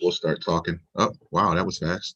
We'll start talking. Oh, wow, that was fast.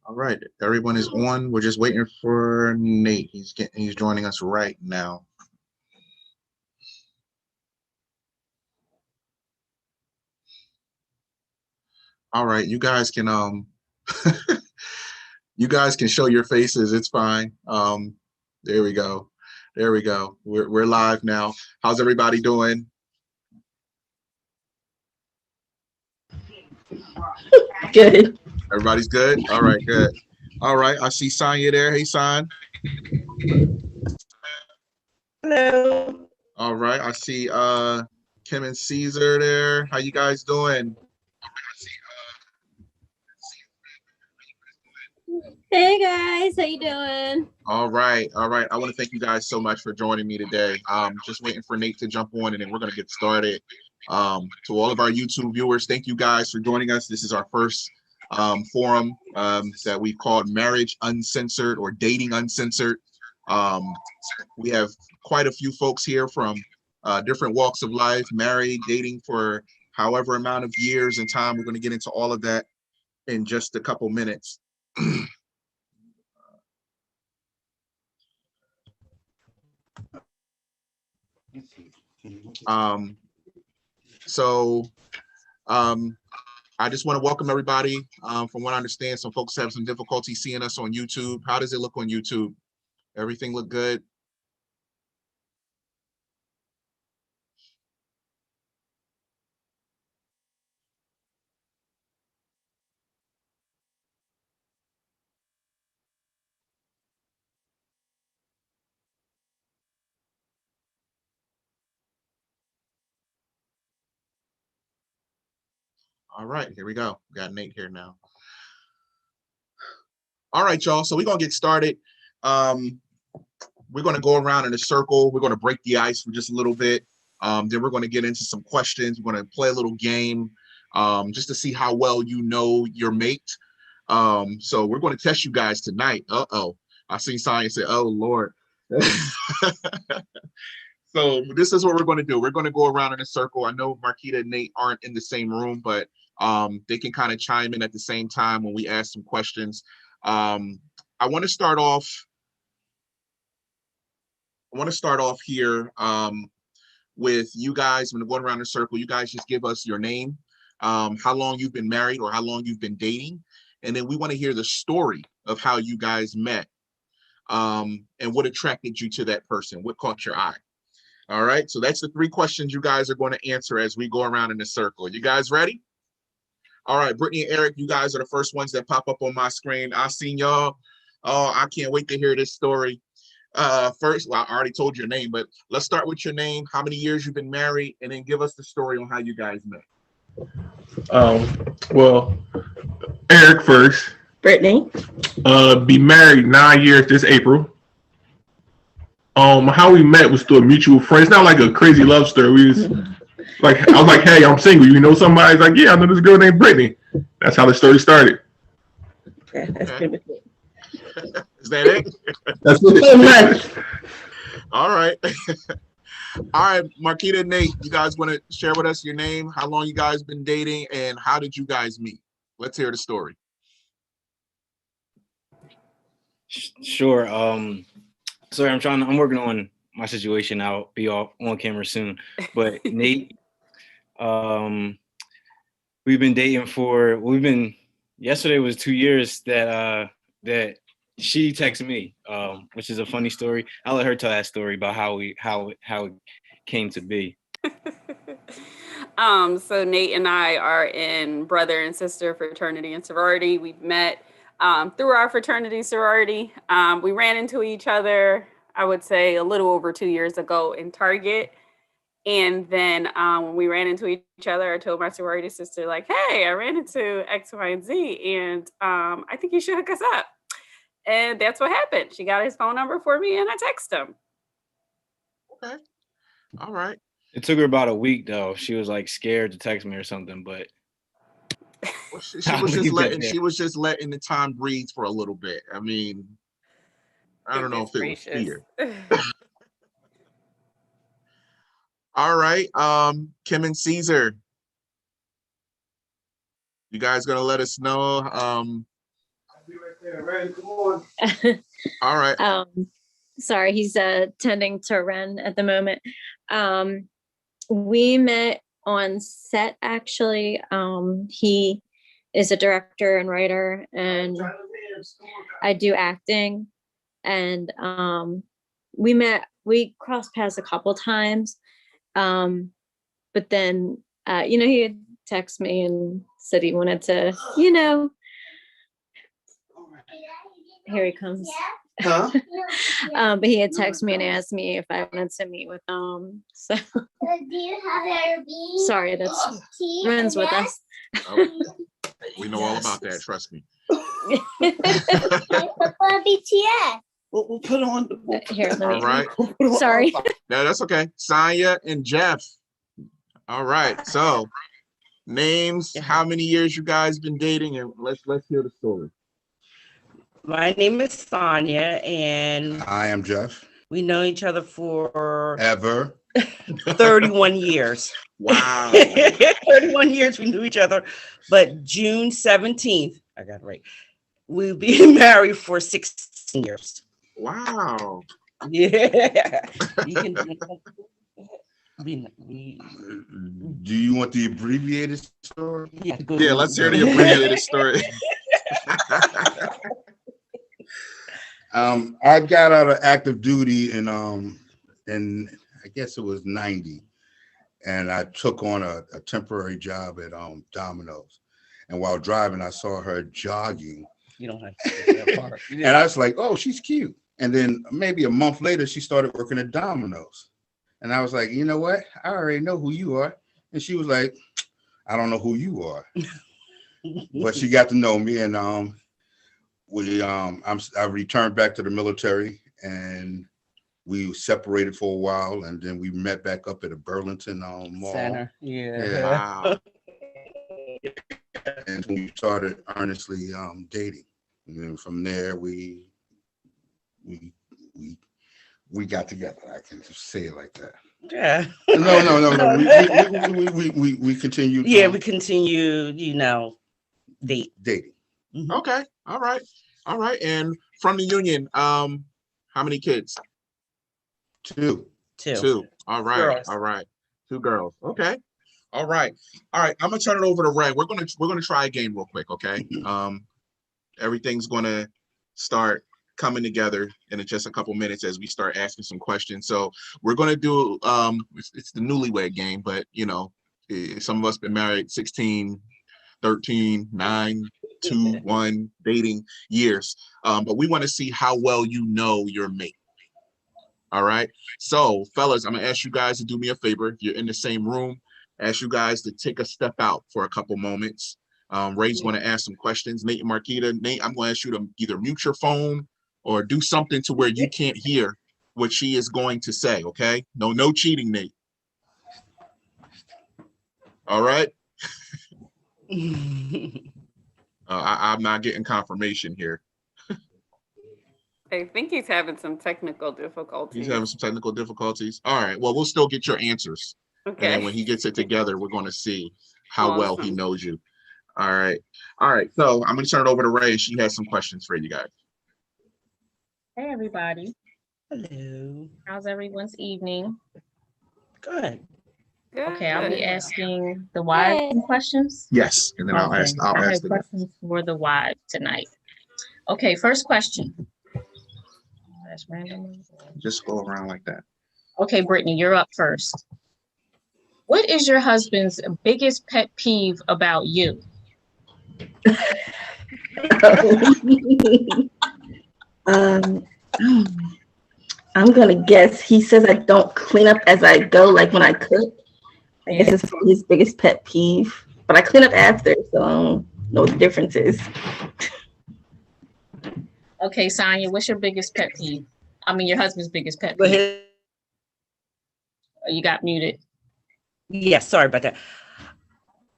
All right, everyone is on. We're just waiting for Nate. He's joining us right now. All right, you guys can you guys can show your faces. It's fine. There we go. There we go. We're live now. How's everybody doing? Good. Everybody's good? All right, good. All right, I see Sonya there. Hey, Son. Hello. All right, I see Kim and Caesar there. How you guys doing? Hey guys, how you doing? All right, all right. I want to thank you guys so much for joining me today. Just waiting for Nate to jump on, and then we're gonna get started. To all of our YouTube viewers, thank you guys for joining us. This is our first forum that we've called Marriage Uncensored or Dating Uncensored. We have quite a few folks here from different walks of life, married, dating for however amount of years and time. We're going to get into all of that in just a couple minutes. um, so I just want to welcome everybody. From what I understand, some folks have some difficulty seeing us on YouTube. How does it look on YouTube? Everything look good? All right, here we go. We got Nate here now. All right, y'all. So we're gonna get started. We're gonna go around in a circle. We're gonna break the ice for just a little bit. Then we're gonna get into some questions. We're gonna play a little game, just to see how well you know your mate. So we're gonna test you guys tonight. Uh-oh. I seen science say, "Oh Lord." So this is what we're going to do. We're going to go around in a circle. I know Marquita and Nate aren't in the same room, but they can kind of chime in at the same time when we ask some questions. I want to start off. I want to start off here with you guys. I'm going to go around in a circle. You guys just give us your name, how long you've been married or how long you've been dating, and then we want to hear the story of how you guys met, and what attracted you to that person, what caught your eye. All right, so that's the three questions you guys are going to answer as we go around in the circle. You guys ready? All right, Brittany and Eric, you guys are the first ones that pop up on my screen. I've seen y'all. Oh, I can't wait to hear this story. First, well, I already told your name, but let's start with your name, how many years you've been married, and then give us the story on how you guys met. Well, Eric first. Brittany. Be married 9 years this April. How we met was through a mutual friend. It's not like a crazy love story. We just like I was like, hey, I'm single. You know somebody? He's like, yeah, I know this girl named Brittany. That's how the story started. Yeah, that's pretty much it. Is that it? That's Pretty much. All right. All right, Marquita and Nate, you guys want to share with us your name, how long you guys been dating, and how did you guys meet? Let's hear the story. Sure. Sorry, I'm working on my situation. I'll be off on camera soon. But Nate, we've been dating yesterday was 2 years that she texted me, which is a funny story. I'll let her tell that story about how it came to be. So Nate and I are in brother and sister fraternity and sorority. We've met through our fraternity sorority. We ran into each other, I would say, a little over 2 years ago in Target. And then when we ran into each other, I told my sorority sister, like, hey, I ran into X, Y, and Z, and I think you should hook us up. And that's what happened. She got his phone number for me, and I texted him. Okay. All right. It took her about a week, though. She was like scared to text me or something, but Well, she was just letting the time breathe for a little bit. I mean, I don't know if it was fear. All right. Kim and Caesar, you guys gonna let us know? I'll be right there, Ren. Come on. All right. Sorry, he's tending to Ren at the moment. We met on set, actually. He is a director and writer, and I do acting. And we crossed paths a couple times. But then, he had texted me and said he wanted to, here he comes. Huh? But he had texted me and asked me if I wanted to meet with so Do you have Airbnb? sorry, that's Ren's with us. Oh, we know all about that, trust me. BTS. We'll put on. Here, let me. All right. Sorry. No, that's okay. Sonya and Jeff. All right. So names, how many years you guys been dating, and let's hear the story. My name is Sonya, and I am Jeff. we know each other for Ever. 31 years. Wow. 31 years we knew each other, but June 17th, I got it right, we'll be married for 16 years. Wow. Yeah. You can, Do you want the abbreviated story? Yeah, let's hear the abbreviated story. I got out of active duty in I guess it was 90, and I took on a temporary job at Domino's. And while driving, I saw her jogging. You don't have to say that part. And I was like, oh, she's cute. And then maybe a month later, she started working at Domino's. And I was like, you know what? I already know who you are. And she was like, I don't know who you are. But she got to know me, and I returned back to the military, and we separated for a while, and then we met back up at a Burlington mall Center. Yeah. Wow. And we started earnestly dating, and then from there we got together. I can just say it like that. Yeah. No. We continued. Yeah, we continued, dating. Mm-hmm. Okay. All right. And from the union, how many kids? Two. All right. Girls. All right. 2 girls. Okay. All right. I'm gonna turn it over to Ren. We're gonna try a game real quick. Okay. Everything's gonna start coming together in just a couple minutes as we start asking some questions. So we're gonna do it's the newlywed game, but some of us been married 16, 13, 9, 2, 1 dating years. But we want to see how well you know your mate. All right. So fellas, I'm gonna ask you guys to do me a favor. If you're in the same room, ask you guys to take a step out for a couple moments. Ray's going to ask some questions. Nate and Marquita. Nate, I'm going to ask you to either mute your phone or do something to where you can't hear what she is going to say. Okay. No cheating, Nate. All right. I'm not getting confirmation here. I think he's having some technical difficulties. He's having some technical difficulties. All right. Well, we'll still get your answers. And then Okay. when he gets it together, we're going to see how well he Awesome. knows you. All right. All right. So I'm going to turn it over to Ray. She has some questions for you guys. Hey, everybody. Hello. How's everyone's evening? Good. Good. Okay, I'll be asking the wives some questions. Yes. And then I'll Okay, ask I have the questions for the wives tonight. Okay, first question. That's random. just go around like that. Okay, Brittany, you're up first. What is your husband's biggest pet peeve about you? um, I'm gonna guess he says I don't clean up as I go, like when I cook. I guess it's his biggest pet peeve. But I clean up after, so I don't know what the difference is. Okay, Sonia, what's your biggest pet peeve? I mean, your husband's biggest pet But peeve. You got muted. yes, sorry about that.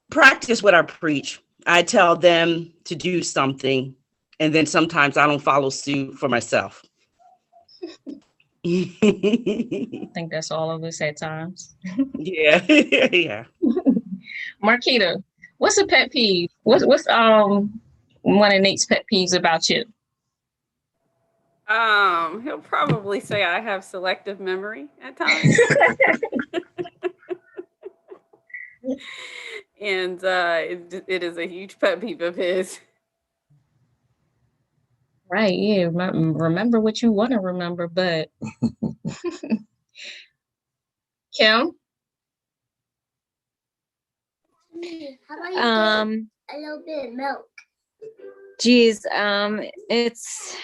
Practice what I preach. I tell them to do something, and then sometimes I don't follow suit for myself. I think that's all of us at times. Yeah, yeah. Marquita, what's a pet peeve? What's one of Nate's pet peeves about you? He'll probably say I have selective memory at times. And it is a huge pet peeve of his. Right, yeah. Remember what you want to remember, but Kim? How about you put a little bit of milk? Geez, it's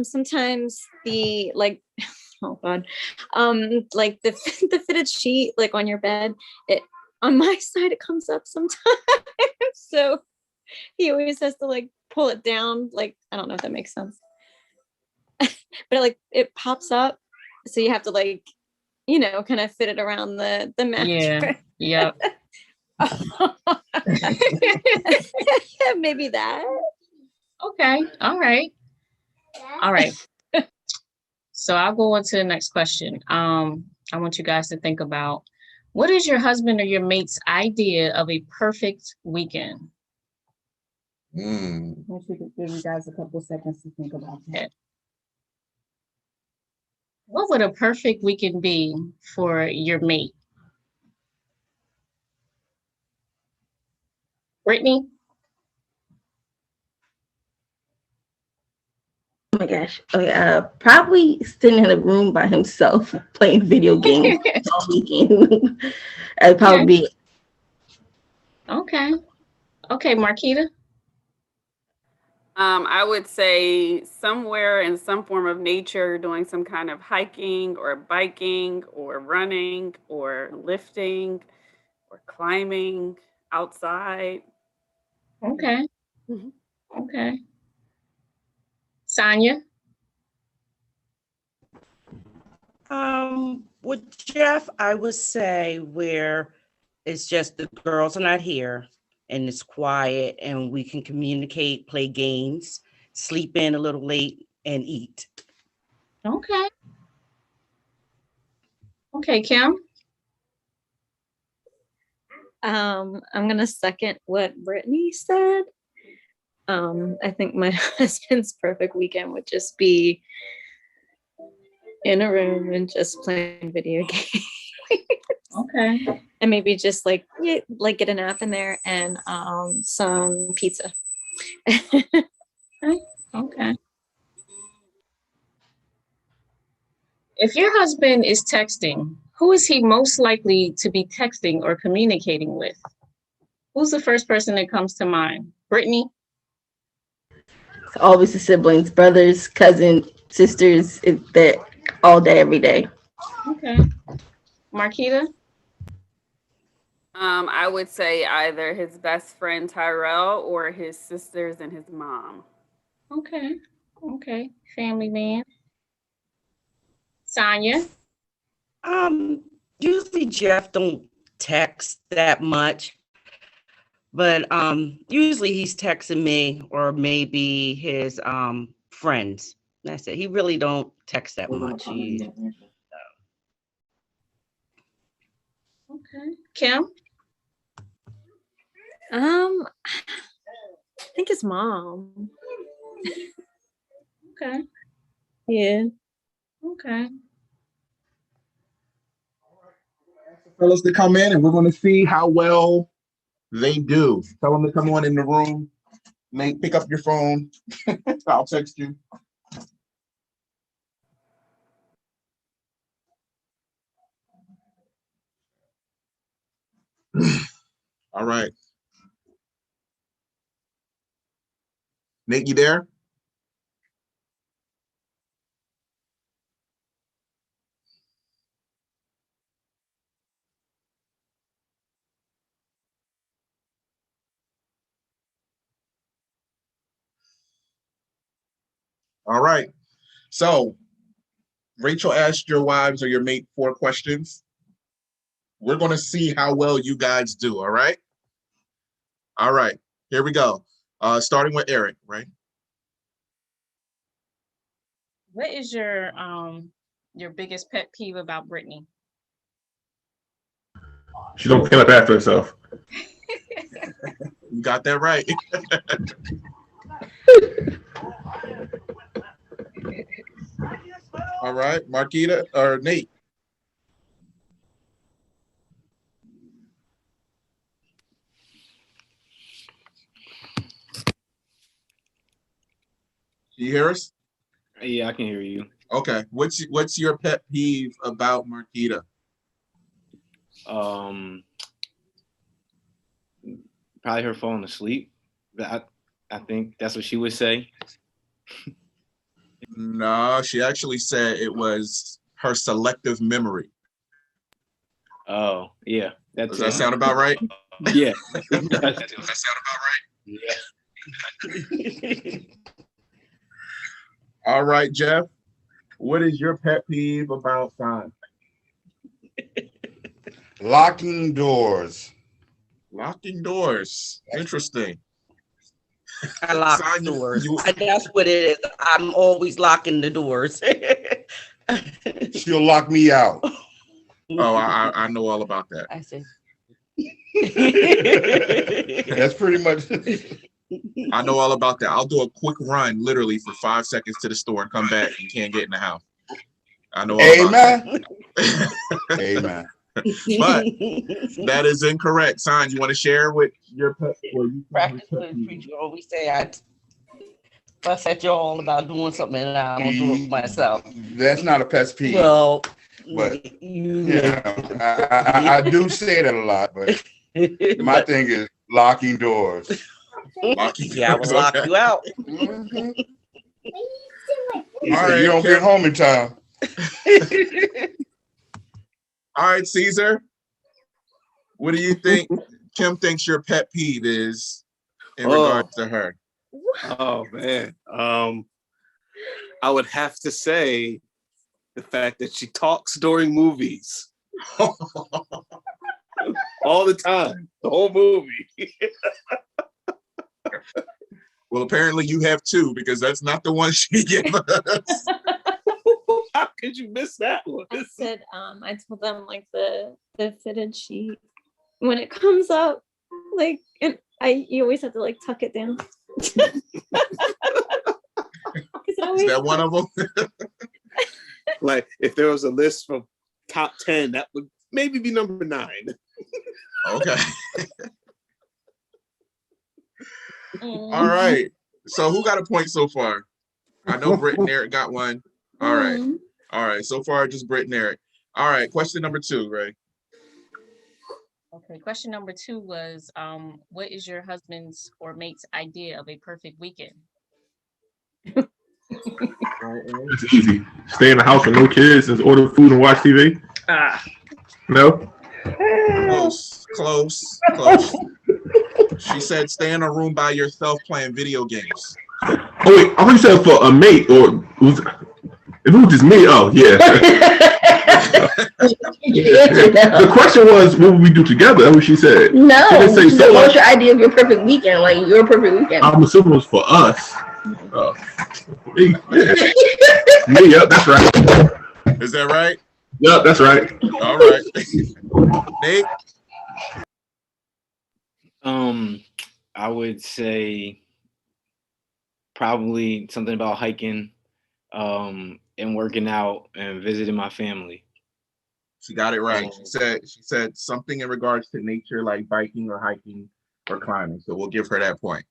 sometimes the like oh god like the the fitted sheet like on your bed, it on my side it comes up sometimes. So he always has to like pull it down, like I don't know if that makes sense. But like it pops up, so you have to like, you know, kind of fit it around the mattress. Yeah. Maybe that. Okay. All right. So I'll go on to the next question. I want you guys to think about, what is your husband or your mate's idea of a perfect weekend? I want you to give you guys a couple seconds to think about that. What would a perfect weekend be for your mate? Brittany? Oh my gosh. Okay, probably sitting in a room by himself playing video games all weekend. That'd probably be it. Okay. Okay, Marquita? I would say somewhere in some form of nature, doing some kind of hiking or biking or running or lifting or climbing outside. Okay. Mhm. Okay. Sonia? With Jeff, I would say where it's just the girls are not here and it's quiet and we can communicate, play games, sleep in a little late, and eat. Okay. Okay, Kim? I'm gonna second what Brittany said. I think my husband's perfect weekend would just be in a room and just playing video games. Okay. And maybe just like get a nap in there and some pizza. Okay. If your husband is texting, who is he most likely to be texting or communicating with? Who's the first person that comes to mind? Brittany? It's always the siblings, brothers, cousins, sisters. They're all day, every day. Okay. Marquita? I would say either his best friend Tyrell or his sisters and his mom. Okay. Okay. Family man. Sonia? Usually Jeff don't text that much, But usually he's texting me or maybe his friends. That's it. He really don't text that much. Okay. Kim? I think his mom. Okay. Yeah. Okay. Fellas to come in and we're going to see how well they do. Tell them to come on in the room. Nate, pick up your phone. I'll text you. All right. Nate, you there? All right. So Rachel asked your wives or your mate 4 questions. We're going to see how well you guys do. All right. All right. Here we go. Starting with Eric, right? What is your biggest pet peeve about Brittany? She don't clean up after herself. You got that right. All right, Marquita or Nate. Can you hear us? Yeah, I can hear you. Okay. What's your pet peeve about Marquita? Probably her falling asleep. I think that's what she would say. No, she actually said it was her selective memory. Oh, yeah. Does that sound about right? Yeah. Does that sound about right? Yeah. All right, Jeff. What is your pet peeve about Sign? Locking doors. Locking doors. Interesting. I lock Sign, doors. That's what it is. I'm always locking the doors. She'll lock me out. Oh, I know all about that. I see. That's pretty much. I know all about that. I'll do a quick run, literally for 5 seconds to the store and come back and can't get in the house. I know all about that. Amen. But that is incorrect. Sign, you want to share with your pet? Practice what preacher always say. I fuss at y'all about doing something and I don't do it myself. That's not a pet peeve. Well, but I do say that a lot. But my thing is locking doors. Yeah, I will lock you out. Mm-hmm. All right, you don't get home in time. All right, Caesar. What do you think Kim thinks your pet peeve is in regards to her? Oh man. I would have to say the fact that she talks during movies. All the time. The whole movie. Well, apparently you have 2 because that's not the one she gave us. How could you miss that one? I said, I told them like the fitted sheet when it comes up, like, and you always have to like tuck it down. Is that one of them? Like if there was a list from top 10, that would maybe be number 9. Okay. All right. So who got a point so far? I know Britt and Eric got one. All right. All right. So far, just Britt and Eric. All right. Question number 2, Ray. Okay. Question number 2 was, what is your husband's or mate's idea of a perfect weekend? It's easy. Stay in the house with no kids and order food and watch TV. No. Close. She said stay in a room by yourself playing video games. Oh wait, I thought you said for a mate, or if it was just me, oh yeah. The question was, what would we do together? That's what she said. No. She didn't say so. What's your idea of your perfect weekend? Like your perfect weekend. I'm assuming it was for us. Me, yep, that's right. Is that right? Yep, that's right. All right. Nate? I would say probably something about hiking, and working out and visiting my family. She got it right. She said something in regards to nature, like biking or hiking or climbing. So we'll give her that point.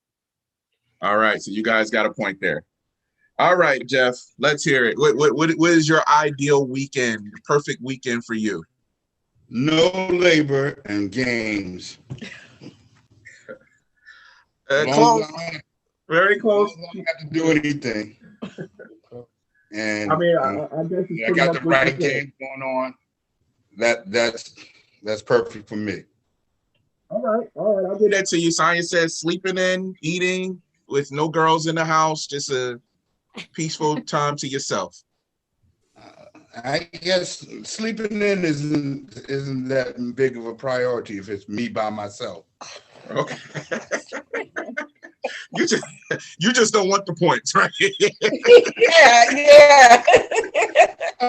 All right. So you guys got a point there. All right, Jeff, let's hear it. What is your ideal weekend, perfect weekend for you? No labor and games. Close. Very close. I don't have to do anything. And I mean, I guess I got the right game going on. That's perfect for me. All right, I'll give that to you. Science says sleeping in, eating with no girls in the house, just a peaceful time to yourself. I guess sleeping in isn't that big of a priority if it's me by myself. Okay. You just don't want the points, right? Yeah.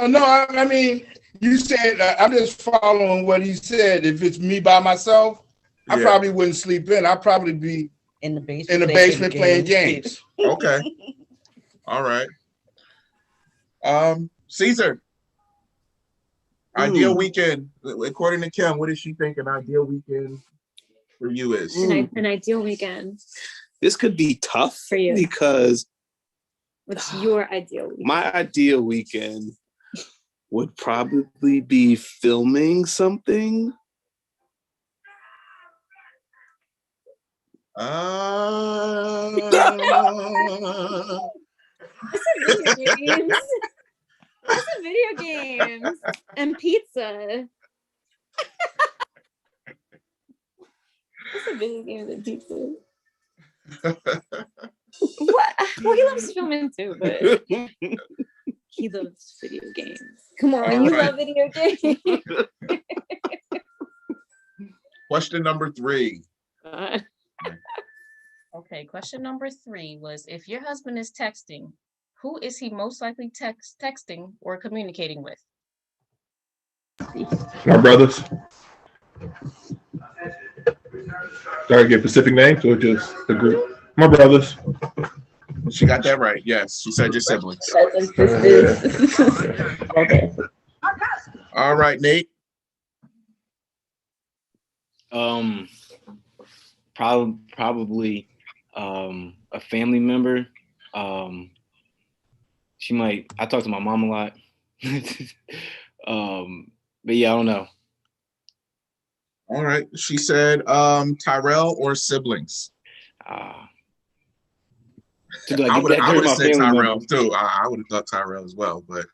No, I mean, you said I'm just following what he said. If it's me by myself, I probably wouldn't sleep in. I'd probably be in the basement playing games. Okay. All right. Caesar. Ideal weekend. According to Kim, what does she think an ideal weekend for you is? An ideal weekend. This could be tough for you because what's your ideal weekend? My ideal weekend would probably be filming something. What's a video games and pizza? What's a video games and pizza? What? Well, he loves filming too, but he loves video games. Come on, All you right. love video games. Question number 3. Okay, question number 3 was, if your husband is texting, who is he most likely texting or communicating with? My brothers. Did I get specific names or just the group? My brothers. She got that right. Yes, she said your siblings. Okay. All right, Nate. Probably a family member. She might. I talk to my mom a lot. But yeah, I don't know. All right. She said Tyrell or siblings. I would have said Tyrell too. I would have thought Tyrell as well, but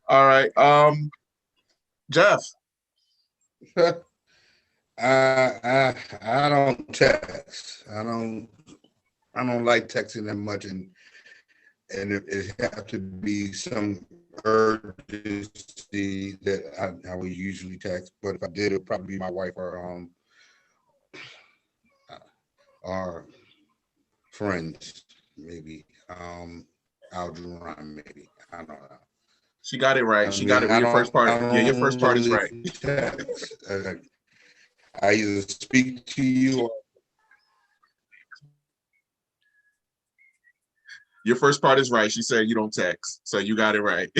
all right. Jeff. I don't text. I don't like texting that much, and it have to be some urgency that I would usually text. But if I did, it would probably be my wife or friends, maybe. Algernon, maybe. I don't know. She got it right. She got it with your first part. Yeah, your first part is right. I either speak to you or your first part is right. She said you don't text, so you got it right.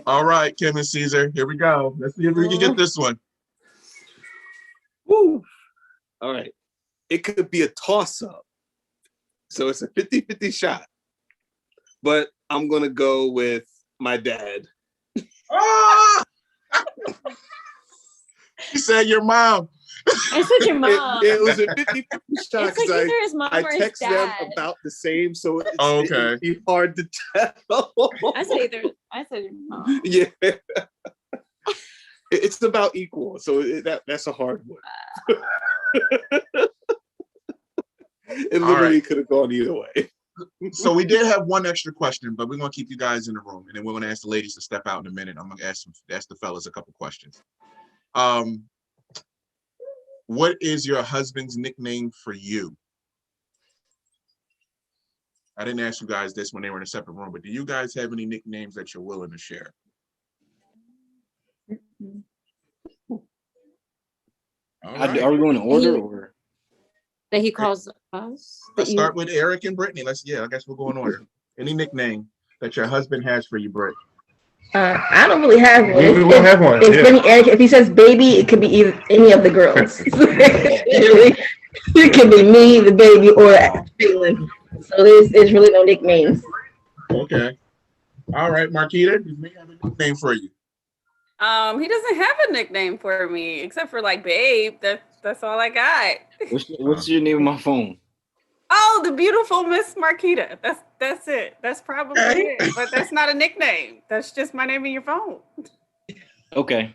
All right, Kim and Caesar, here we go. Let's see if we can get this one. Woo. All right. It could be a toss-up. So it's a 50-50 shot. But I'm going to go with my dad. Ah! You said your mom. I said your mom. It was a 50-50 shot because like his mom I or his text them dad. about the same, so it's, okay. It'd be hard to tell. I said your mom. Yeah. It's about equal, so that's a hard one. It literally could have gone either way. So we did have one extra question, but we're gonna keep you guys in the room, and then we're gonna ask the ladies to step out in a minute. I'm gonna ask the fellas a couple questions. What is your husband's nickname for you? I didn't ask you guys this when they were in a separate room, but do you guys have any nicknames that you're willing to share? Right. Are we going in order or? That he calls us? Let's start with Eric and Brittany. I guess we'll go in order. Any nickname that your husband has for you, Britt? I don't really have one. We don't have one. It's Brittany, Eric. If he says baby, it could be either any of the girls. It could be me, the baby, or Caitlin. So there's really no nicknames. Okay. All right, Marquita, does he have a nickname for you? He doesn't have a nickname for me except for like babe. That's all I got. What's your name on my phone? Oh, the beautiful Miss Marquita. That's it. That's probably it. But that's not a nickname. That's just my name in your phone. Okay.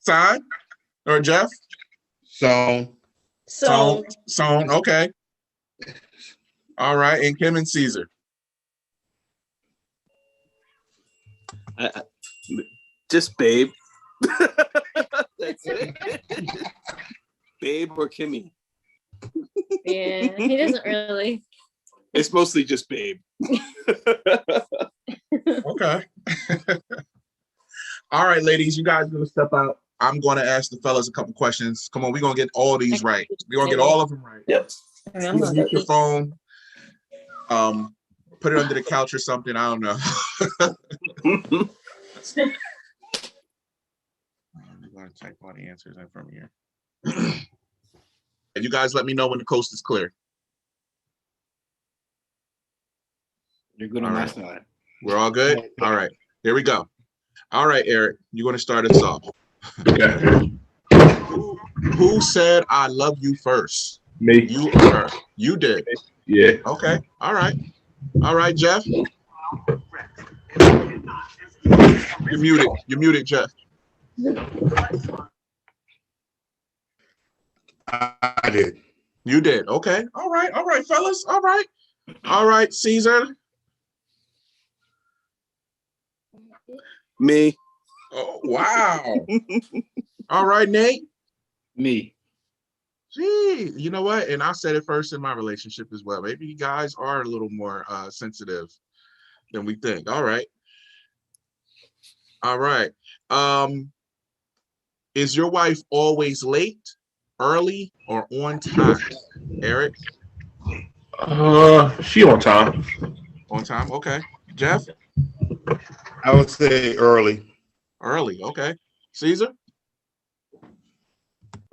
Son or Jeff? Song. Okay. All right, and Kim and Caesar. Just babe. That's it. Babe or Kimmy. Yeah, he doesn't really. It's mostly just babe. Okay. All right, ladies, you guys gonna step out. I'm gonna ask the fellas a couple questions. Come on, we're gonna get all these right. We're gonna get all of them right. Yep. Use your phone. Put it under the couch or something. I don't know. I'm gonna type all the answers in from here. And you guys let me know when the coast is clear. You're good on my side. We're all good? All right, here we go. All right, Eric, you're gonna start us off. Okay. Who said I love you first? Me. You did. Yeah. Okay. All right. All right, Jeff. You're muted. You're muted, Jeff. I did. You did. Okay. All right. All right, fellas. All right. All right, Caesar. Me. Oh, wow. All right, Nate. Me. Gee, you know what? And I said it first in my relationship as well. Maybe you guys are a little more sensitive than we think. All right. All right. Is your wife always late, early, or on time? Eric? She on time. On time, okay. Jeff? I would say early. Early, okay. Caesar?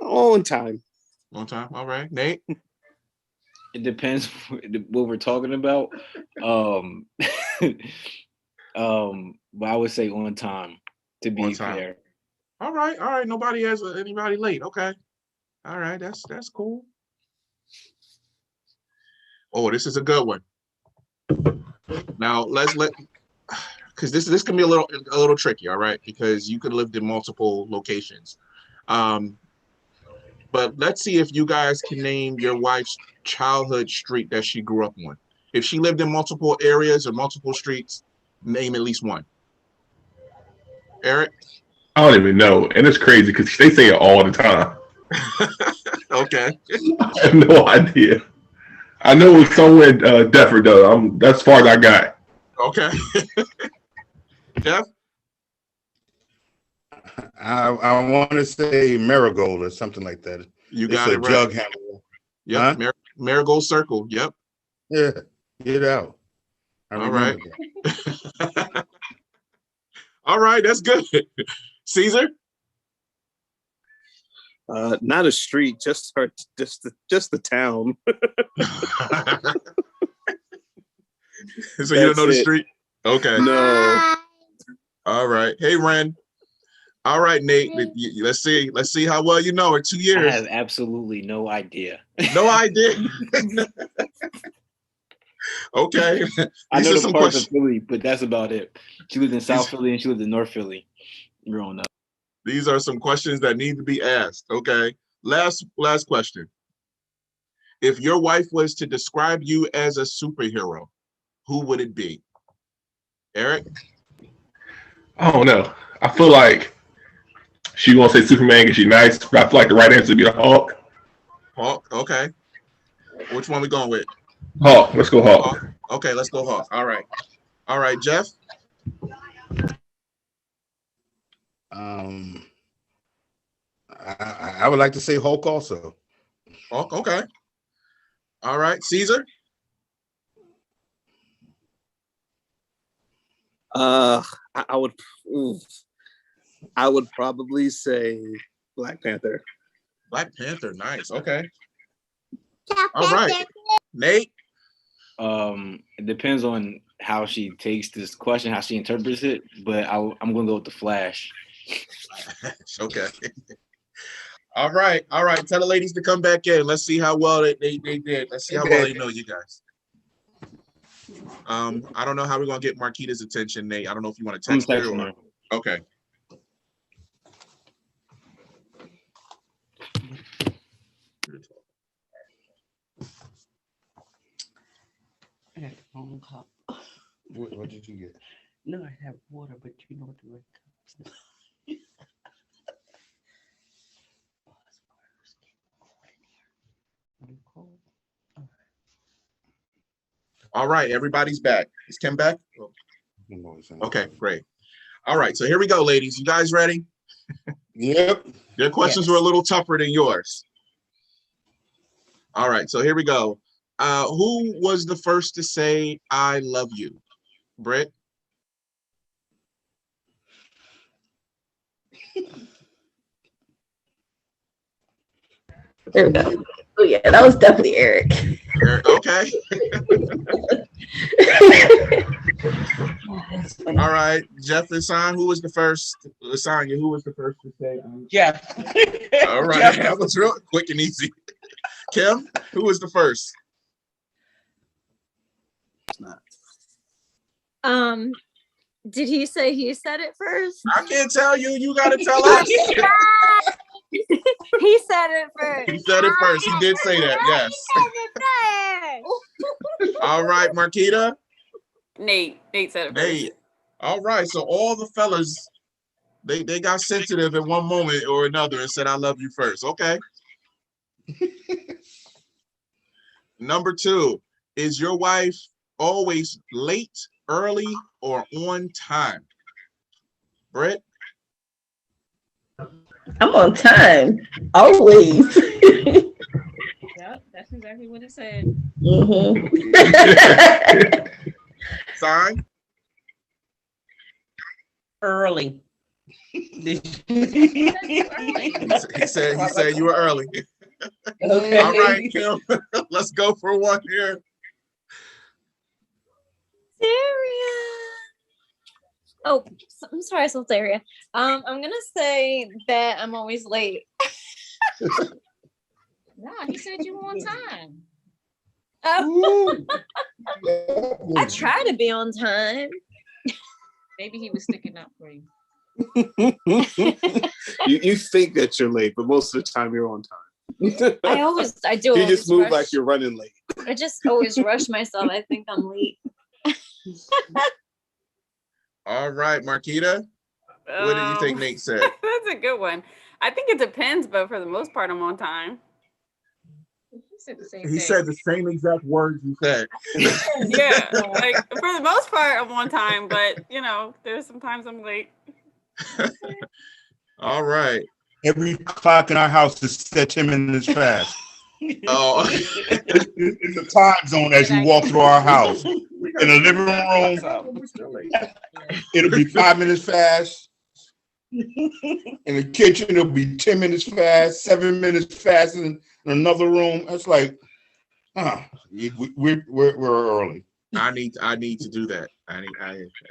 On time. On time, all right. Nate? It depends what we're talking about. But I would say on time to be fair. All right. Nobody has anybody late. Okay. All right, that's cool. Oh, this is a good one. Now because this can be a little tricky, all right, because you could live in multiple locations. But let's see if you guys can name your wife's childhood street that she grew up on. If she lived in multiple areas or multiple streets, name at least one. Eric? I don't even know. And it's crazy because they say it all the time. Okay. I have no idea. I know it's somewhere in Deptford, though. That's as far as I got. Okay. Jeff? I want to say Marigold or something like that. You got it right. Jug handle. Yep. Huh? Marigold Circle. Yep. Yeah. Get out. All right. All right. That's good. Caesar? Not a street, just the town. So you don't know the street? Okay. No. All right. Hey, Ren. All right, Nate. Let's see how well you know it. 2 years. I have absolutely no idea. No idea. Okay. I know the parts of Philly, but that's about it. She lived in South Philly and she lived in North Philly growing up. These are some questions that need to be asked. Okay. Last question. If your wife was to describe you as a superhero, who would it be? Eric? I don't know. I feel like she gonna say Superman because she's nice, but I feel like the right answer would be the Hulk. Hawk, okay. Which one we going with? Hulk. Let's go Hulk. Hawk. Okay, let's go Hawk. All right. All right, Jeff? I would like to say Hulk also. Hawk, okay. All right, Caesar? I would probably say Black Panther. Black Panther, nice. Okay. All right. Nate? It depends on how she takes this question, how she interprets it, but I'm gonna go with the Flash. Okay. All right. All right. Tell the ladies to come back in. Let's see how well they did. Let's see how well they know you guys. I don't know how we're gonna get Marquita's attention, Nate. I don't know if you want to text her or okay. I got the wrong cup. What did you get? No, I have water, but you know what the right cup is. All right, everybody's back. Is Kim back? Okay, great. All right, so here we go, ladies. You guys ready? Yep. Your questions were a little tougher than yours. All right, so here we go. Who was the first to say I love you? Britt? There we go. Oh yeah, that was definitely Eric. Okay. All right, Jeff and Son, who was the first? Lasagna, who was the first to say? Jeff. All right, that was real quick and easy. Kim, who was the first? Did he say he said it first? I can't tell you. You got to tell us. He said it first. He said it first. He did say that. Yes. All right, Marquita. Nate said it first. Nate. All right. So all the fellas, they got sensitive at one moment or another and said, "I love you" first. Okay. Number 2, is your wife always late, early, or on time? Britt? I'm on time, always. Yep, that's exactly what it said. Sign? Early. He said you were early. Okay. All right, Kim. Let's go for one here. Oh, I'm sorry, Solteria. I'm gonna say that I'm always late. No, he said you were on time. Oh. I try to be on time. Maybe he was sticking up for you. You think that you're late, but most of the time you're on time. I do. You just move like you're running late. I just always rush myself. I think I'm late. All right, Marquita. What do you think Nate said? That's a good one. I think it depends, but for the most part, I'm on time. He said the same He thing. said the same exact words you said. Yeah, like for the most part, I'm on time, but you know, there's sometimes I'm late. All right. Every clock in our house is set 10 minutes fast. Oh, it's a time zone as you walk through our house. In the living room, it'll be 5 minutes fast. In the kitchen, it'll be 10 minutes fast, 7 minutes fast in another room. It's like, we're early. I need to do that.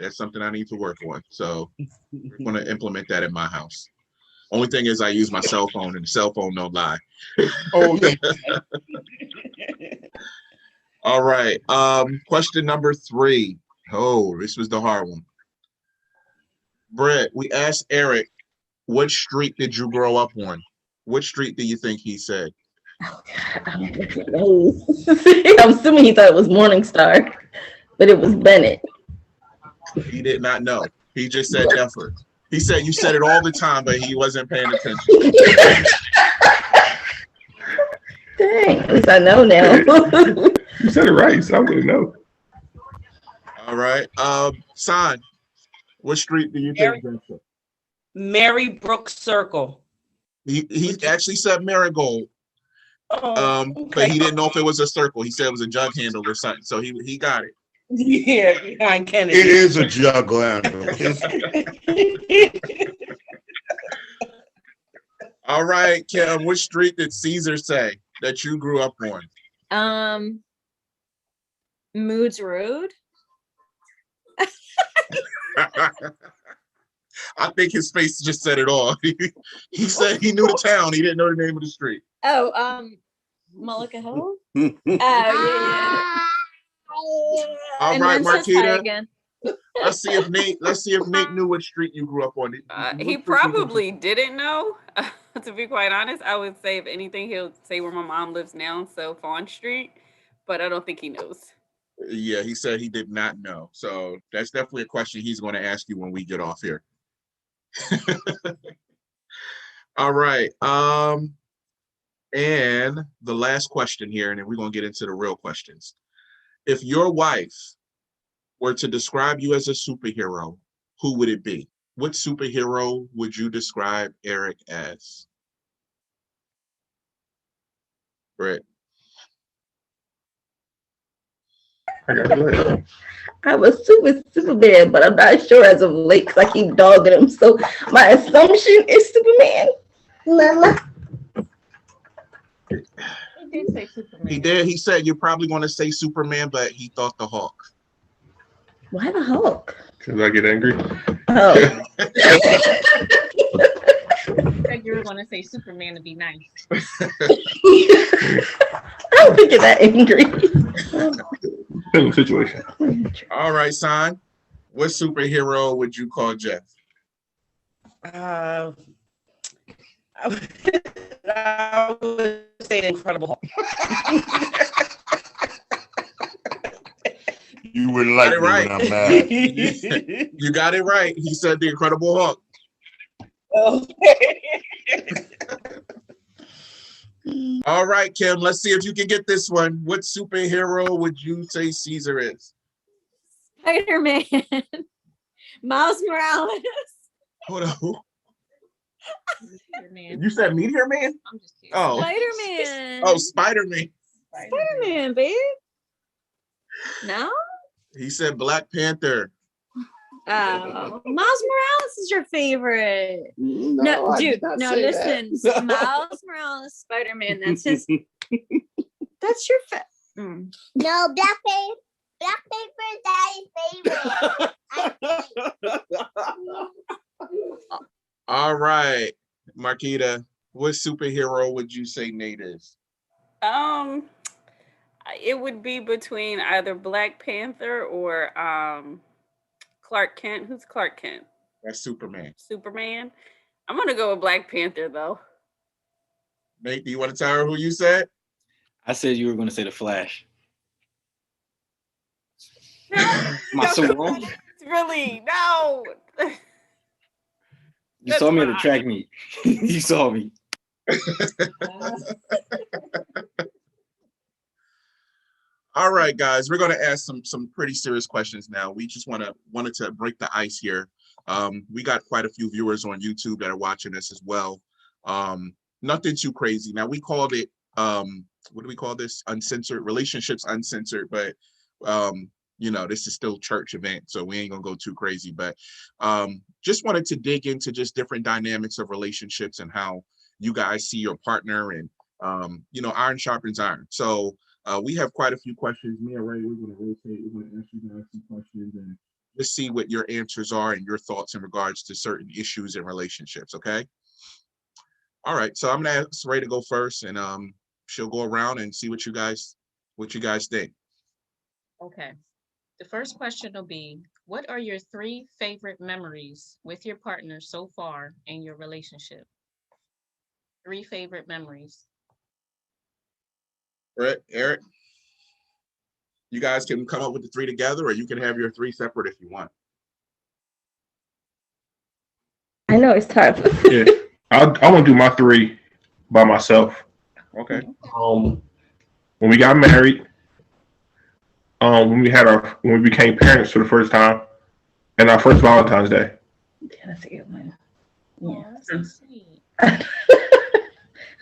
That's something I need to work on. So we're going to implement that in my house. Only thing is I use my cell phone, and the cell phone don't lie. Oh, yeah. All right. Question number 3. Oh, this was the hard one. Brett, we asked Eric, what street did you grow up on? Which street do you think he said? Oh, God, I don't think he knows. I'm assuming he thought it was Morningstar, but it was Bennett. He did not know. He just said Duffer. He said you said it all the time, but he wasn't paying attention. Dang, at least I know now. You said it right, so I'm gonna know. All right. Son, what street do you think? Mary Brook Circle. He actually said Marigold. But he didn't know if it was a circle. He said it was a jug handle or something. So he got it. Yeah, behind Kennedy. It is a jug handle. All right, Kim, which street did Caesar say that you grew up on? Moods Road. I think his face just said it all. He said he knew the town. He didn't know the name of the street. Oh, Mullica Hill? Oh, yeah. All And right, then says hi Marquita. again. Let's see if Nate knew what street you grew up on. He probably didn't know. To be quite honest, I would say if anything, he'll say where my mom lives now, so Fawn Street. But I don't think he knows. Yeah, he said he did not know. So that's definitely a question he's going to ask you when we get off here. All right. And the last question here, and then we're going to get into the real questions. If your wife were to describe you as a superhero, who would it be? What superhero would you describe Eric as? Brett. I was Superman, but I'm not sure as of late because I keep dogging him. So my assumption is Superman. Mama. He did say Superman. He did. He said you're probably going to say Superman, but he thought the Hulk. Why the Hulk? Because I get angry. Oh. Said you were going to say Superman to be nice. I'm thinking that angry. Same situation. All right, son. What superhero would you call Jeff? I would say the Incredible Hulk. You would like me right. when I'm mad. You got it right. He said the Incredible Hulk. All right, Kim, let's see if you can get this one. What superhero would you say Caesar is? Spider-Man. Miles Morales. Hold on. Superman. You said Meteor Man? I'm just kidding. Oh. Spider-Man. Oh, Spider-Man. Spider-Man, babe. No? He said Black Panther. Oh, Miles Morales is your favorite. No, dude, no, listen. Miles Morales, Spider-Man, that's his. That's your No, Black Panther is daddy's favorite. All right, Marquita, what superhero would you say Nate is? It would be between either Black Panther or Clark Kent. Who's Clark Kent? That's Superman. Superman. I'm gonna go with Black Panther though. Nate, do you want to tell her who you said? I said you were going to say the Flash. No, really, no. You saw me at the track meet. You saw me. All right, guys, we're going to ask some pretty serious questions now. We just wanted to break the ice here. We got quite a few viewers on YouTube that are watching this as well. Nothing too crazy. Now, we called it, what do we call this? Uncensored, relationships uncensored, but you know, this is still church event, so we ain't gonna go too crazy, but just wanted to dig into just different dynamics of relationships and how you guys see your partner, and you know, iron sharpens iron. So we have quite a few questions. Me and Ray, we're gonna rotate, we're gonna ask you guys some questions and just see what your answers are and your thoughts in regards to certain issues in relationships, okay? All right, so I'm gonna ask Ray to go first, and she'll go around and see what you guys think. Okay. The first question will be, what are your 3 favorite memories with your partner so far in your relationship? 3 favorite memories. Brett, Eric, you guys can come up with the three together, or you can have your three separate if you want. I know it's tough. Yeah, I want to do my three by myself. Okay. When we got married, when we became parents for the first time, and our first Valentine's Day. Yeah, that's a good one. Oh, that's so sweet.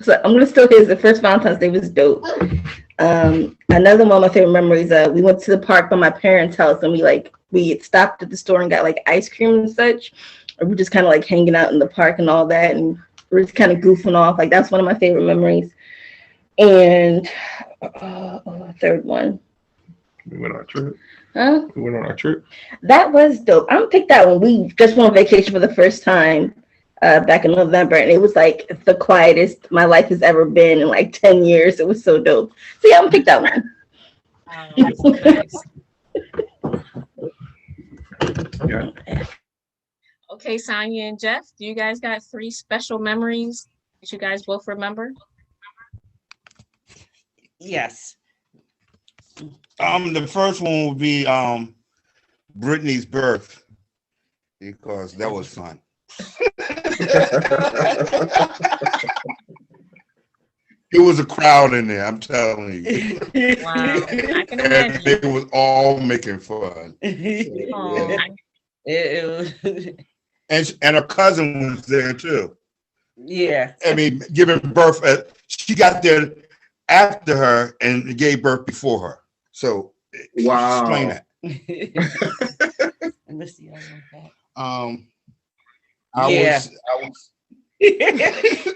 So I'm gonna still his. The first Valentine's Day was dope. Another one of my favorite memories. We went to the park by my parents' house, and we stopped at the store and got like ice cream and such. Or we just kind of like hanging out in the park and all that, and we're just kind of goofing off. Like that's one of my favorite memories. And third one. We went on a trip. Huh? We went on our trip. That was dope. I'm gonna pick that one. We just went on vacation for the first time back in November, and it was like the quietest my life has ever been in like 10 years. It was so dope. So yeah, I'm gonna pick that one. Nice. Yeah. Okay, Sonia and Jeff, do you guys got three special memories that you guys both remember? Yes. The first one would be Brittany's birth, because that was fun. It was a crowd in there, I'm telling you. Wow, I can And imagine. they was all making fun. Aw. It was, And her cousin was there too. yeah. I mean, giving birth. She got there after her and gave birth before her. So explain that. Let me see. I like that. I was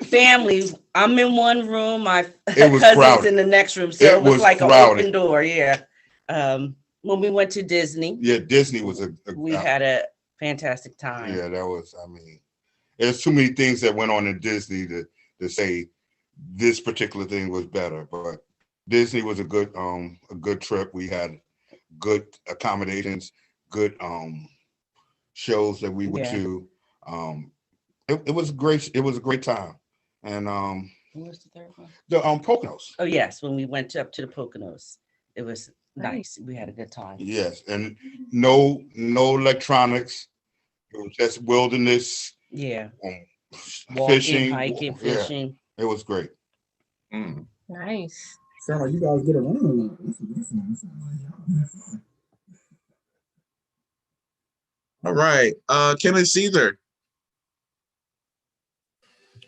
Family. I'm in one room. My It was cousin's crowded. in the next room, so It it was was like an crowded. open door. Yeah. When we went to Disney, Yeah, Disney was we had a fantastic time. Yeah, that was. I mean, there's too many things that went on in Disney to say this particular thing was better. But Disney was a good trip. We had good accommodations, good shows that we went Yeah. to. It was great. It was a great time. And What was the third one? the Poconos. Oh yes, when we went up to the Poconos, it was nice. We had a good time. Yes, and no electronics. It was just wilderness. Yeah. Walking, fishing, hiking, yeah, fishing. it was great. Nice. Sound like you guys get around a lot. That's nice. All right. Kenneth Caesar.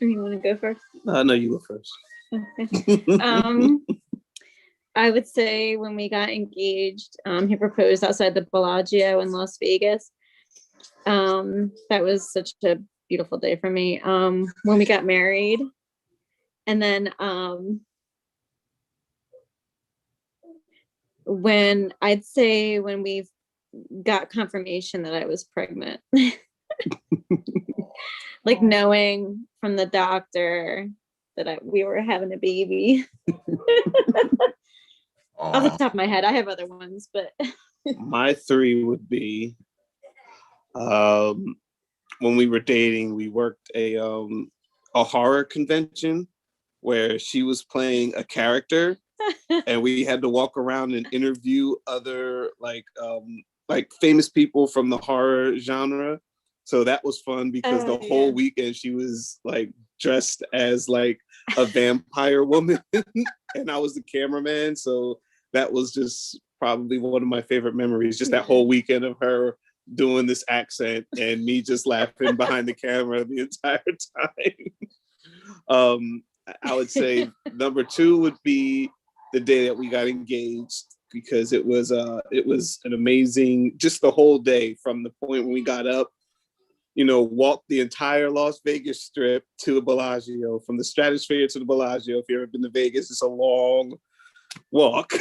You want to go first? No, you go first. Okay. I would say when we got engaged, he proposed outside the Bellagio in Las Vegas. That was such a beautiful day for me. When we got married, and then when we got confirmation that I was pregnant. Like knowing from the doctor that we were having a baby. Off the top of my head, I have other ones, but My three would be when we were dating, we worked a horror convention where she was playing a character and we had to walk around and interview other like famous people from the horror genre. So that was fun because the whole weekend she was like dressed as like a vampire woman and I was the cameraman. So that was just probably one of my favorite memories, just that whole weekend of her doing this accent and me just laughing behind the camera the entire time. I would say number two would be the day that we got engaged, because it was an amazing, just the whole day from the point when we got up, walked the entire Las Vegas Strip to the Bellagio, from the Stratosphere to the Bellagio. If you've ever been to Vegas, it's a long walk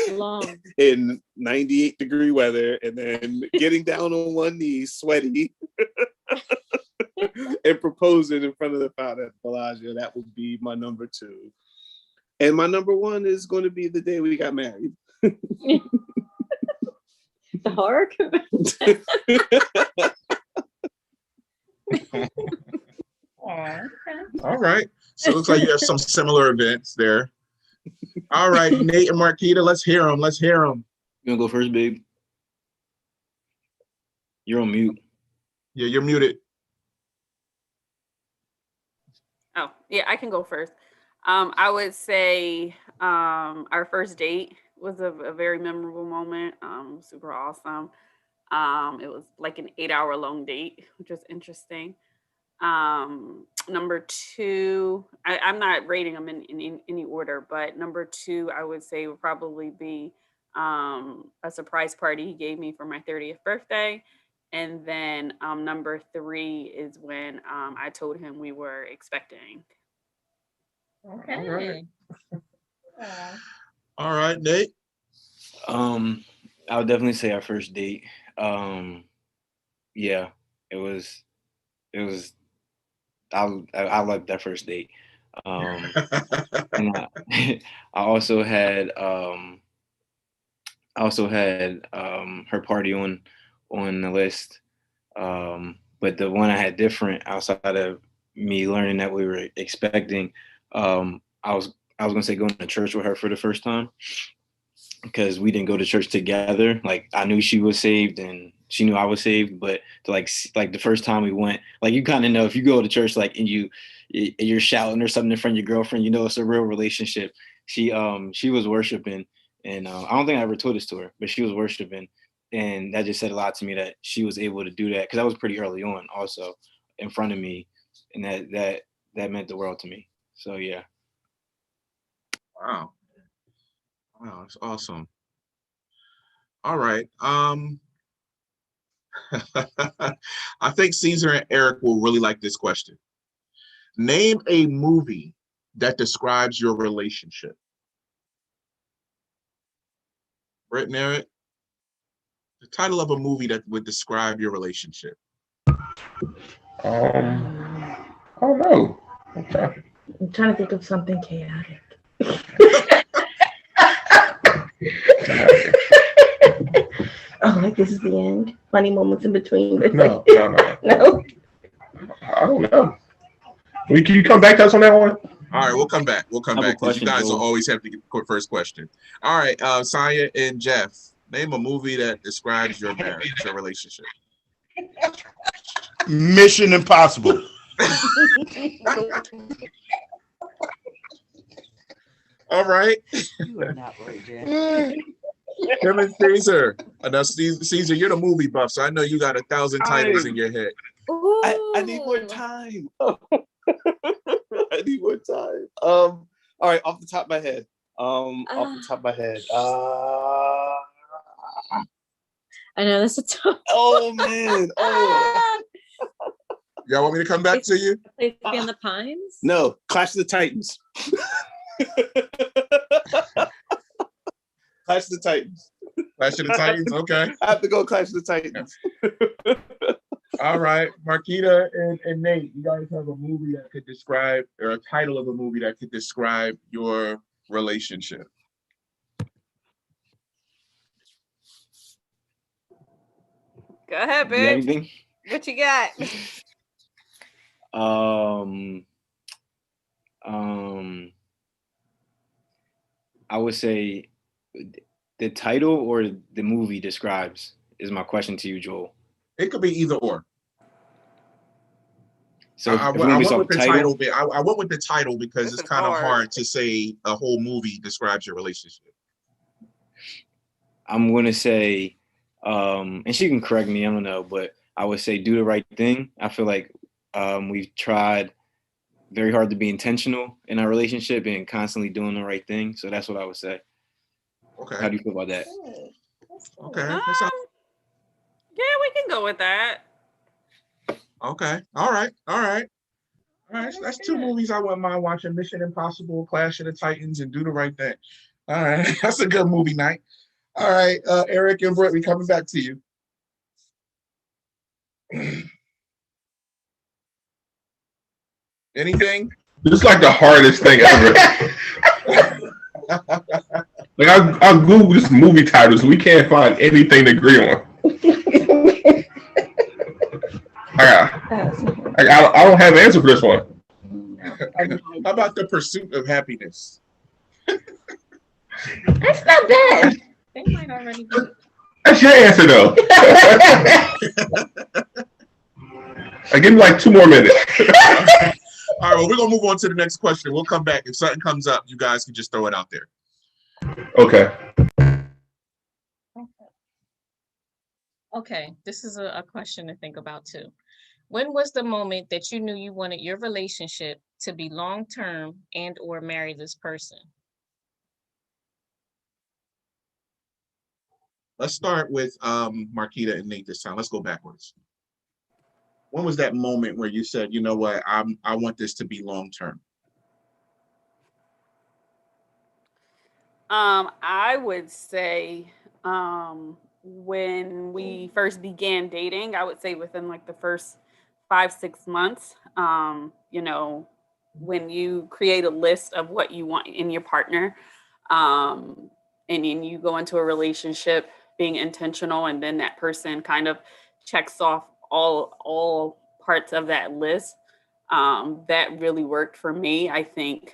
in 98-degree weather, and then getting down on one knee, sweaty, and proposing in front of the fountain at Bellagio. That would be my number two. And my number one is going to be the day we got married. the horror convention. All right. So it looks like you have some similar events there. All right, Nate and Marquita, let's hear them. Let's hear them. You wanna go first, babe? You're on mute. Yeah, you're muted. Oh, yeah, I can go first. I would say our first date was a very memorable moment. Super awesome. It was like an 8-hour long date, which was interesting. Number two, I'm not rating them in any order, but number two, I would say would probably be a surprise party he gave me for my 30th birthday. And then number three is when I told him we were expecting. Okay. All right. All right, Nate. I would definitely say our first date. Yeah, it was. I liked that first date. And I also had her party on the list. But the one I had different outside of me learning that we were expecting, I was gonna say going to church with her for the first time, because we didn't go to church together. Like, I knew she was saved and she knew I was saved, but like the first time we went, like, you kind of know if you go to church, like, and you're shouting or something in front of your girlfriend, you know it's a real relationship. She was worshiping, and I don't think I ever told this to her, but she was worshiping, and that just said a lot to me that she was able to do that, because that was pretty early on also in front of me, and that meant the world to me. So yeah. Wow, that's awesome. All right. I think Caesar and Eric will really like this question. Name a movie that describes your relationship. Brett and Eric, the title of a movie that would describe your relationship. I don't know. I'm trying to think of something chaotic. Oh, like this is the end. Funny moments in between. No. No. I don't know. Can you come back to us on that one? All right, we'll come back. Because you guys will always have to get the first question. All right, Saya and Jeff, name a movie that describes your marriage, your relationship. Mission Impossible. All right. You are not right, Jeff. Him and Caesar. Now, Caesar, you're the movie buff, so I know you got 1,000 titles in your head. I need more time. I need more time. All right, off the top of my head. I know that's a tough. Oh man. Oh. Y'all want me to come back to you? In the Pines? No, Clash of the Titans. Clash of the Titans. Clash of the Titans, okay. I have to go Clash of the Titans. All right, Marquita and Nate, you guys have a movie that could describe, or a title of a movie that could describe your relationship. Go ahead, You got babe. anything? What you got? I would say the title or the movie describes is my question to you, Joel. It could be either or. So I went with the title. I went with the title because it's kind of hard to say a whole movie describes your relationship. I'm gonna say, and she can correct me, I don't know, but I would say Do the Right Thing. I feel like we've tried very hard to be intentional in our relationship and constantly doing the right thing. So that's what I would say. Okay. How do you feel about that? Okay. Yeah, we can go with that. Okay. All right. That's two movies I wouldn't mind watching: Mission Impossible, Clash of the Titans, and Do the Right Thing. All right. That's a good movie night. All right, Eric and Brett, we coming back to you. Anything? This is like the hardest thing ever. Like I Googled this movie titles, we can't find anything to agree on. I don't have an answer for this one. How about The Pursuit of Happiness? That's not bad. They might already be. That's your answer, though. Give me like 2 more minutes. All right, well, we're gonna move on to the next question. We'll come back. If something comes up, you guys can just throw it out there. Okay. Okay, this is a question to think about too. When was the moment that you knew you wanted your relationship to be long-term and or marry this person? Let's start with Marquita and Nate this time. Let's go backwards. When was that moment where you said, you know what, I want this to be long-term? I would say when we first began dating, I would say within like the first 5-6 months, you know, when you create a list of what you want in your partner, and then you go into a relationship being intentional, and then that person kind of checks off all parts of that list. That really worked for me. I think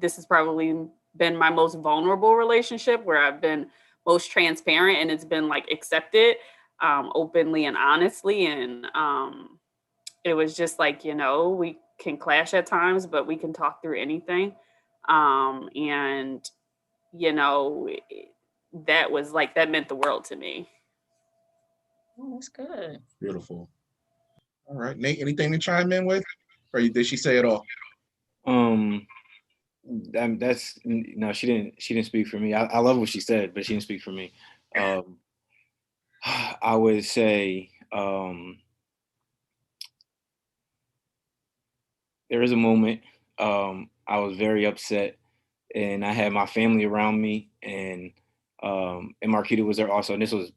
this has probably been my most vulnerable relationship, where I've been most transparent and it's been like accepted openly and honestly. And it was just like, you know, we can clash at times, but we can talk through anything. And, you know, that was like, that meant the world to me. Oh, that's good. Beautiful. All right, Nate, anything to chime in with? Or did she say it all? That's no, she didn't speak for me. I love what she said, but she didn't speak for me. I would say there is a moment I was very upset, and I had my family around me, and Marquita was there also. And this was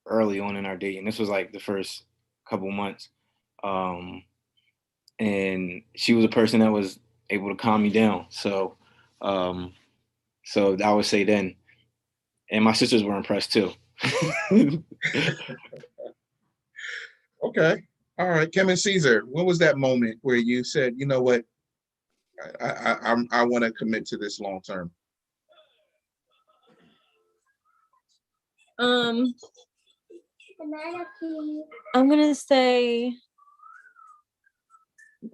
early on in our dating. This was like the first couple months, and she was a person that was able to calm me down. So I would say then, and my sisters were impressed too. Okay. All right. Kim and Caesar, what was that moment where you said, you know what, I want to commit to this long term? I'm gonna say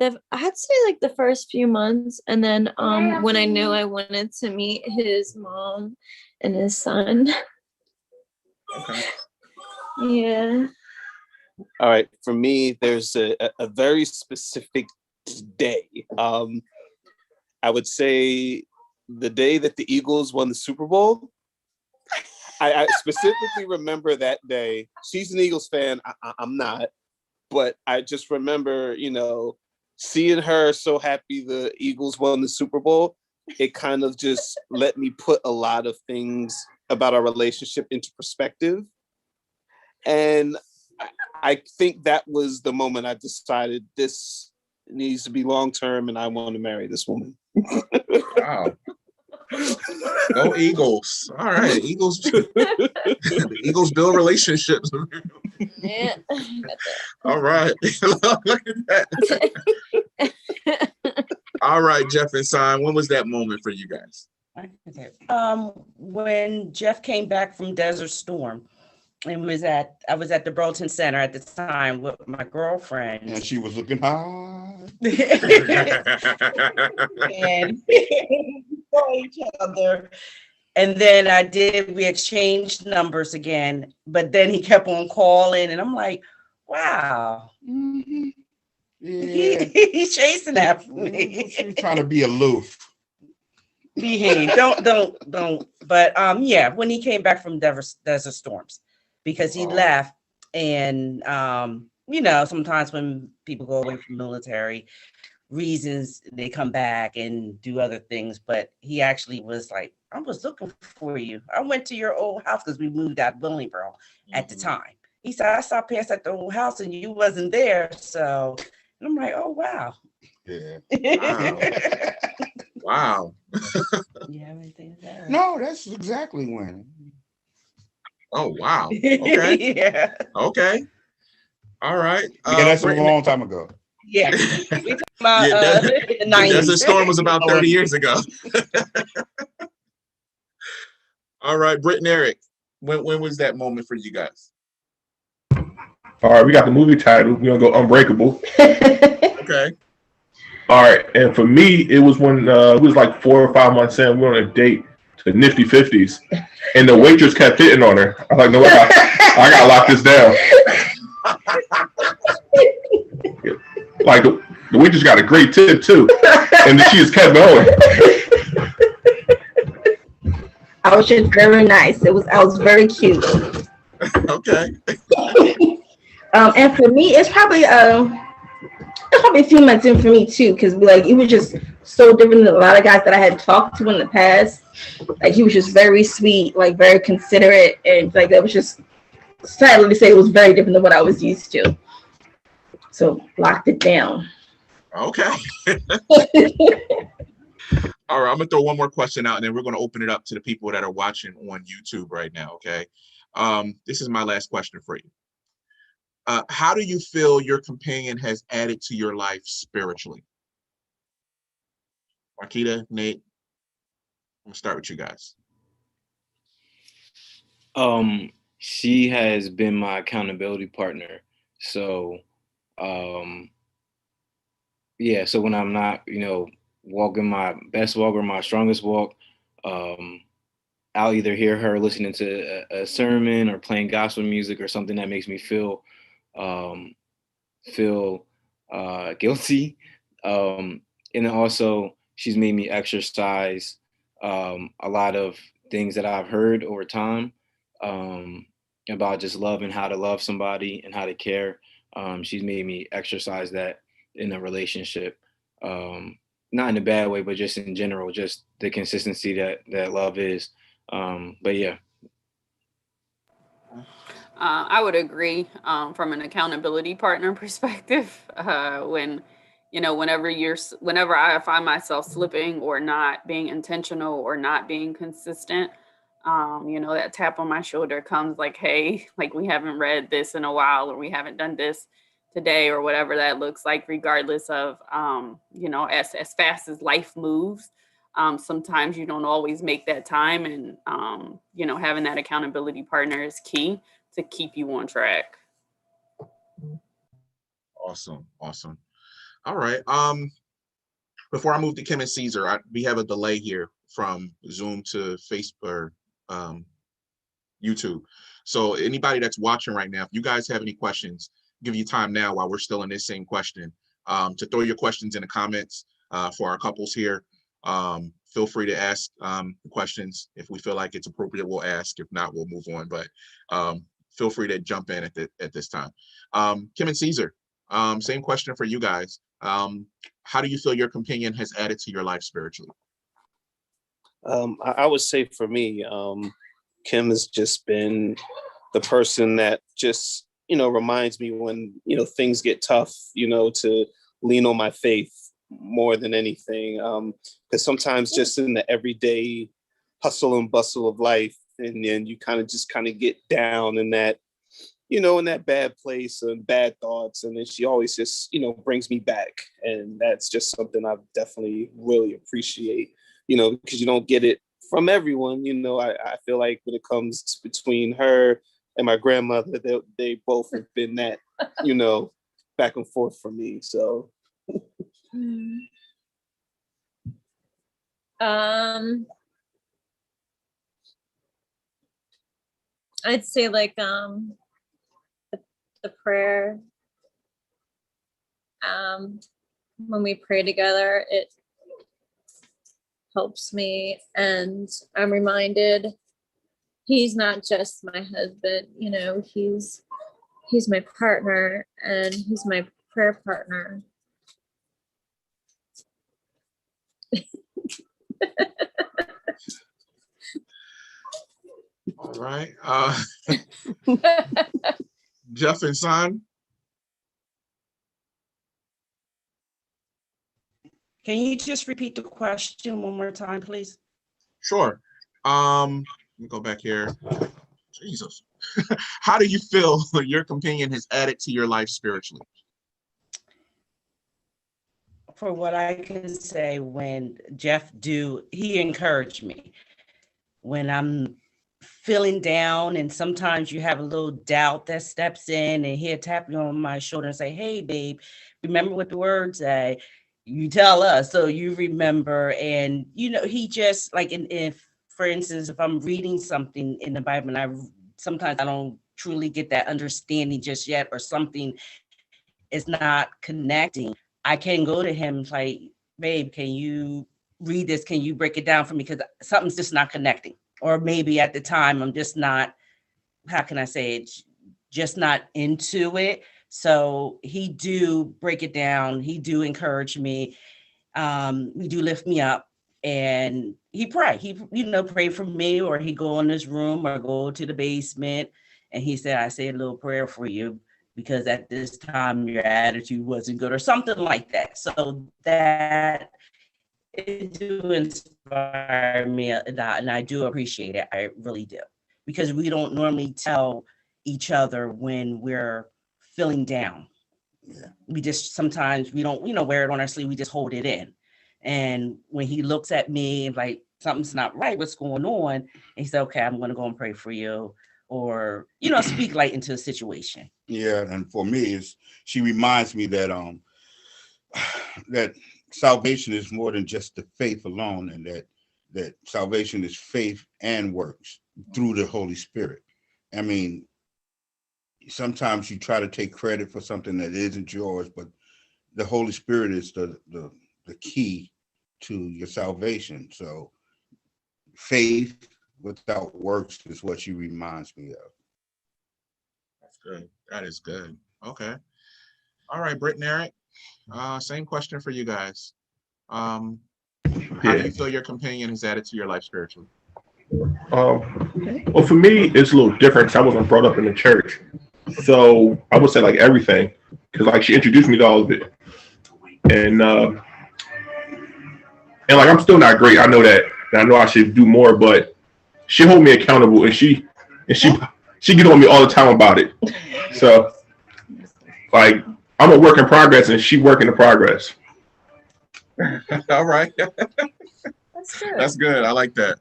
I'd say like the first few months, and then when I knew I wanted to meet his mom and his son. Okay. Yeah. All right. For me, there's a very specific day. I would say the day that the Eagles won the Super Bowl. I specifically remember that day. She's an Eagles fan. I'm not. But I just remember, you know, seeing her so happy the Eagles won the Super Bowl. It kind of just let me put a lot of things about our relationship into perspective. And I think that was the moment I decided this needs to be long-term and I want to marry this woman. Wow. Go Eagles. All right. Eagles. The Eagles build relationships. Yeah. All right. Look at that. All right, Jeff and Sion, when was that moment for you guys? When Jeff came back from Desert Storm, and I was at the Burlington Center at the time with my girlfriend, and she was looking hot. And we saw each other. And then we exchanged numbers again, but then he kept on calling, and I'm like, wow. Mm-hmm. Yeah. He's chasing after me. She's trying to be aloof. Behave. Don't. But yeah, when he came back from Desert Storms, because he left, and you know, sometimes when people go away from military reasons, they come back and do other things. But he actually was like, I was looking for you. I went to your old house because we moved out of Willingboro at the time. He said, I saw past at the old house and you wasn't there. So, and I'm like, oh, wow. Yeah. Wow. You have anything to say? No, that's exactly when. Oh, wow. Okay. Yeah. Okay. All right. Yeah, that's a long time ago. Yeah. We talking about the 90s. Desert Storm was about 30 years ago. All right, Britt and Eric, when was that moment for you guys? All right, we got the movie title. We're gonna go Unbreakable. Okay. All right, and for me, it was when it was like 4 or 5 months in. We were on a date to Nifty 50s, and the waitress kept hitting on her. I was like, no, I gotta lock this down. Like the waitress got a great tip too, and then she just kept going. I was just very nice. I was very cute. Okay. And for me, it's probably a few months in for me too, because like it was just so different than a lot of guys that I had talked to in the past. Like he was just very sweet, like very considerate, and like that was just sadly to say it was very different than what I was used to. So locked it down. Okay. All right, I'm gonna throw one more question out, and then we're gonna open it up to the people that are watching on YouTube right now. Okay. This is my last question for you. How do you feel your companion has added to your life spiritually? Marquita, Nate, I'm gonna start with you guys. She has been my accountability partner. So, yeah. So when I'm not, walking my best walk or my strongest walk, I'll either hear her listening to a sermon or playing gospel music or something that makes me feel guilty. And then also she's made me exercise a lot of things that I've heard over time about just love and how to love somebody and how to care. She's made me exercise that in a relationship. Not in a bad way, but just in general, just the consistency that love is. But yeah. I would agree from an accountability partner perspective. Whenever I find myself slipping or not being intentional or not being consistent, that tap on my shoulder comes like, hey, like we haven't read this in a while, or we haven't done this today, or whatever that looks like, regardless of, as fast as life moves. Sometimes you don't always make that time, and having that accountability partner is key to keep you on track. Awesome. All right. Before I move to Kim and Caesar, we have a delay here from Zoom to Facebook or YouTube. So anybody that's watching right now, if you guys have any questions, give you time now while we're still in this same question to throw your questions in the comments for our couples here. Feel free to ask questions. If we feel like it's appropriate, we'll ask. If not, we'll move on. But feel free to jump in at this time. Kim and Caesar, same question for you guys. How do you feel your companion has added to your life spiritually? I would say for me, Kim has just been the person that just, reminds me when, things get tough, to lean on my faith more than anything. Because sometimes just in the everyday hustle and bustle of life, and then you kind of get down in that, in that bad place and bad thoughts. And then she always just, brings me back. And that's just something I definitely really appreciate, because you don't get it from everyone. I feel like when it comes between her and my grandmother, they both have been that, back and forth for me. So. I'd say like the prayer. When we pray together, it helps me, and I'm reminded he's not just my husband, he's my partner, and he's my prayer partner. All right. Jeff and Son. Can you just repeat the question one more time, please? Sure. Let me go back here. Jesus. How do you feel your companion has added to your life spiritually? For what I can say, when Jeff he encouraged me when I'm feeling down, and sometimes you have a little doubt that steps in, and he'll tap you on my shoulder and say, hey babe, remember what the words say, you tell us so you remember. And he just like, if for instance, if I'm reading something in the Bible and sometimes I don't truly get that understanding just yet, or something is not connecting, I can go to him like, babe, can you read this, can you break it down for me, because something's just not connecting. Or maybe at the time I'm just not, how can I say it, just not into it. So he do break it down, he do encourage me, he do lift me up, and he pray for me, or he go in his room or go to the basement, and he said, I say a little prayer for you because at this time your attitude wasn't good, or something like that. So that it do inspire me a lot, and I do appreciate it. I really do, because we don't normally tell each other when we're feeling down. We just sometimes we don't, wear it on our sleeve. We just hold it in. And when he looks at me and like something's not right, what's going on? And he said, okay, I'm going to go and pray for you, or speak light into the situation. Yeah, and for me, she reminds me that that salvation is more than just the faith alone, and that salvation is faith and works through the Holy Spirit. I mean, sometimes you try to take credit for something that isn't yours, but the Holy Spirit is the key to your salvation. So faith without works is what she reminds me of. That's good. That is good. Okay. All right, Britt and Eric. Same question for you guys. How do you feel your companion has added to your life spiritually? Well, for me, it's a little different because I wasn't brought up in the church. So I would say like everything, because like she introduced me to all of it, and like I'm still not great. I know that, and I know I should do more, but she hold me accountable, and she get on me all the time about it. So like I'm a work in progress, and she work in progress. All right. That's good. That's good. I like that.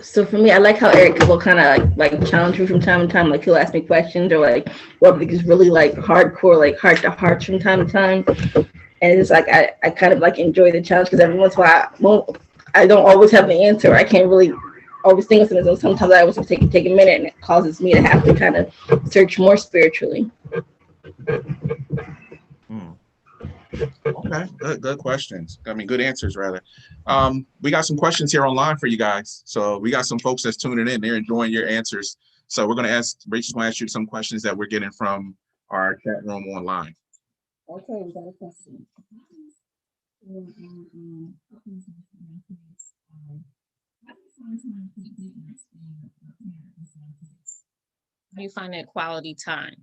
So for me, I like how Eric will kind of like challenge me from time to time. Like he'll ask me questions, or like what is really like hardcore, like heart to heart from time to time. And it's like I kind of like enjoy the challenge, because every once in a while I don't always have the answer. I can't really always think of something. So sometimes I always take a minute, and it causes me to have to kind of search more spiritually. Okay, good questions. I mean, good answers rather. We got some questions here online for you guys. So we got some folks that's tuning in. They're enjoying your answers. So we're going to Rachel's going to ask you some questions that we're getting from our chat room online. Okay, we got a question. How do you find that quality time?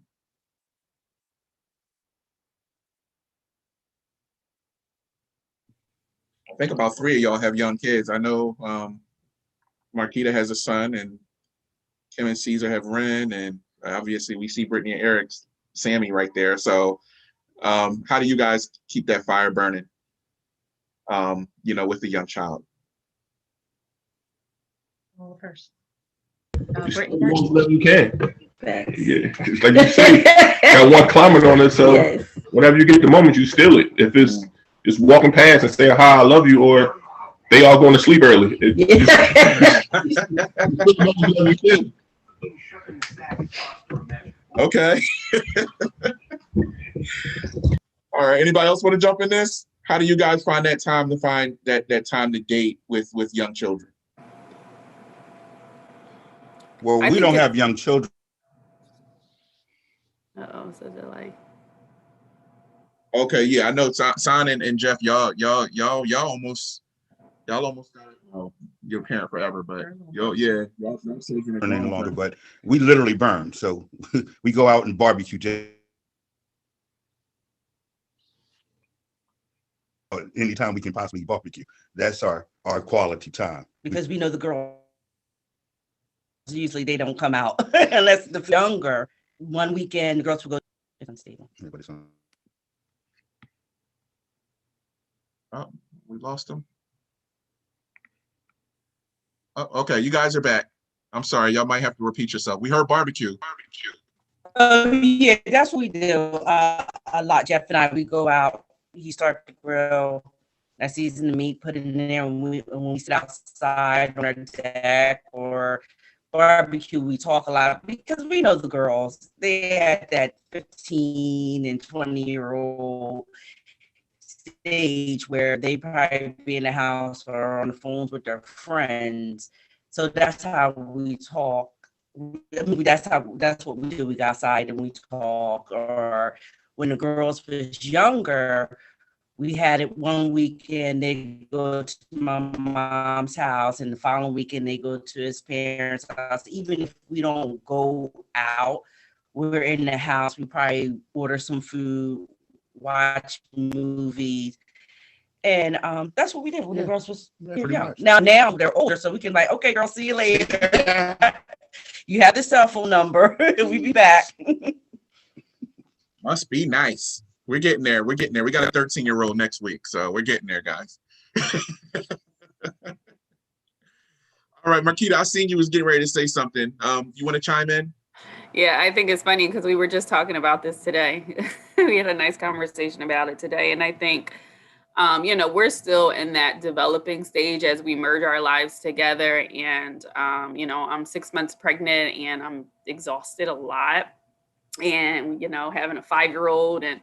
I think about 3 of y'all have young kids. I know Marquita has a son, and Kim and Caesar have Ren, and obviously we see Brittany and Eric's Sammy right there. So how do you guys keep that fire burning, with the young child? You can. Yeah, it's like you say, got one climate on it, so yes. Whenever you get the moment, you steal it. If it's just walking past and saying hi, I love you, or they all going to sleep early. Okay. All right. Anybody else want to jump in this? How do you guys find that time to date with young children? Well, we don't have young children. So delay. Okay, yeah, I know. Son and Jeff, y'all almost got your parent forever, but y'all any longer. But we literally burn, so we go out and barbecue. Anytime we can possibly barbecue, that's our quality time. Because we know the girls usually they don't come out unless the younger. One weekend, the girls will go different state. Oh, we lost them. Oh, okay, you guys are back. I'm sorry, y'all might have to repeat yourself. We heard barbecue. Yeah, that's what we do a lot. Jeff and I, we go out. He starts to grill. I season the meat, put it in there, and when we sit outside on our deck or barbecue, we talk a lot because we know the girls. They had that 15 and 20-year-old stage where they probably be in the house or on the phones with their friends. So that's how we talk. I mean, that's what we do. We go outside and we talk. Or when the girls was younger, we had it one weekend, they go to my mom's house, and the following weekend they go to his parents' house. Even if we don't go out, we're in the house, we probably order some food, watch movies. And that's what we did when the girls was young. Now they're older, so we can like, okay, girl, see you later. You have the cell phone number. We be back. Must be nice. We're getting there. We got a 13-year-old next week, so we're getting there, guys. All right, Marquita, I seen you was getting ready to say something. You want to chime in? Yeah, I think it's funny because we were just talking about this today. We had a nice conversation about it today. And I think, we're still in that developing stage as we merge our lives together. And, I'm 6 months pregnant and I'm exhausted a lot. And, having a 5-year-old. And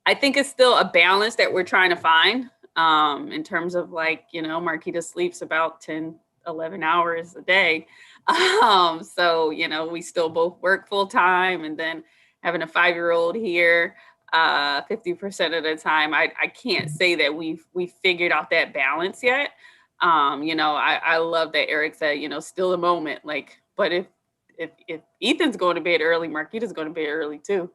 I think it's still a balance that we're trying to find in terms of Marquita sleeps about 10, 11 hours a day. So, we still both work full time, and then having a 5-year-old here 50% of the time, I can't say that we figured out that balance yet. I love that Eric said, still a moment, but if Ethan's going to bed early, Marquita's going to bed early too.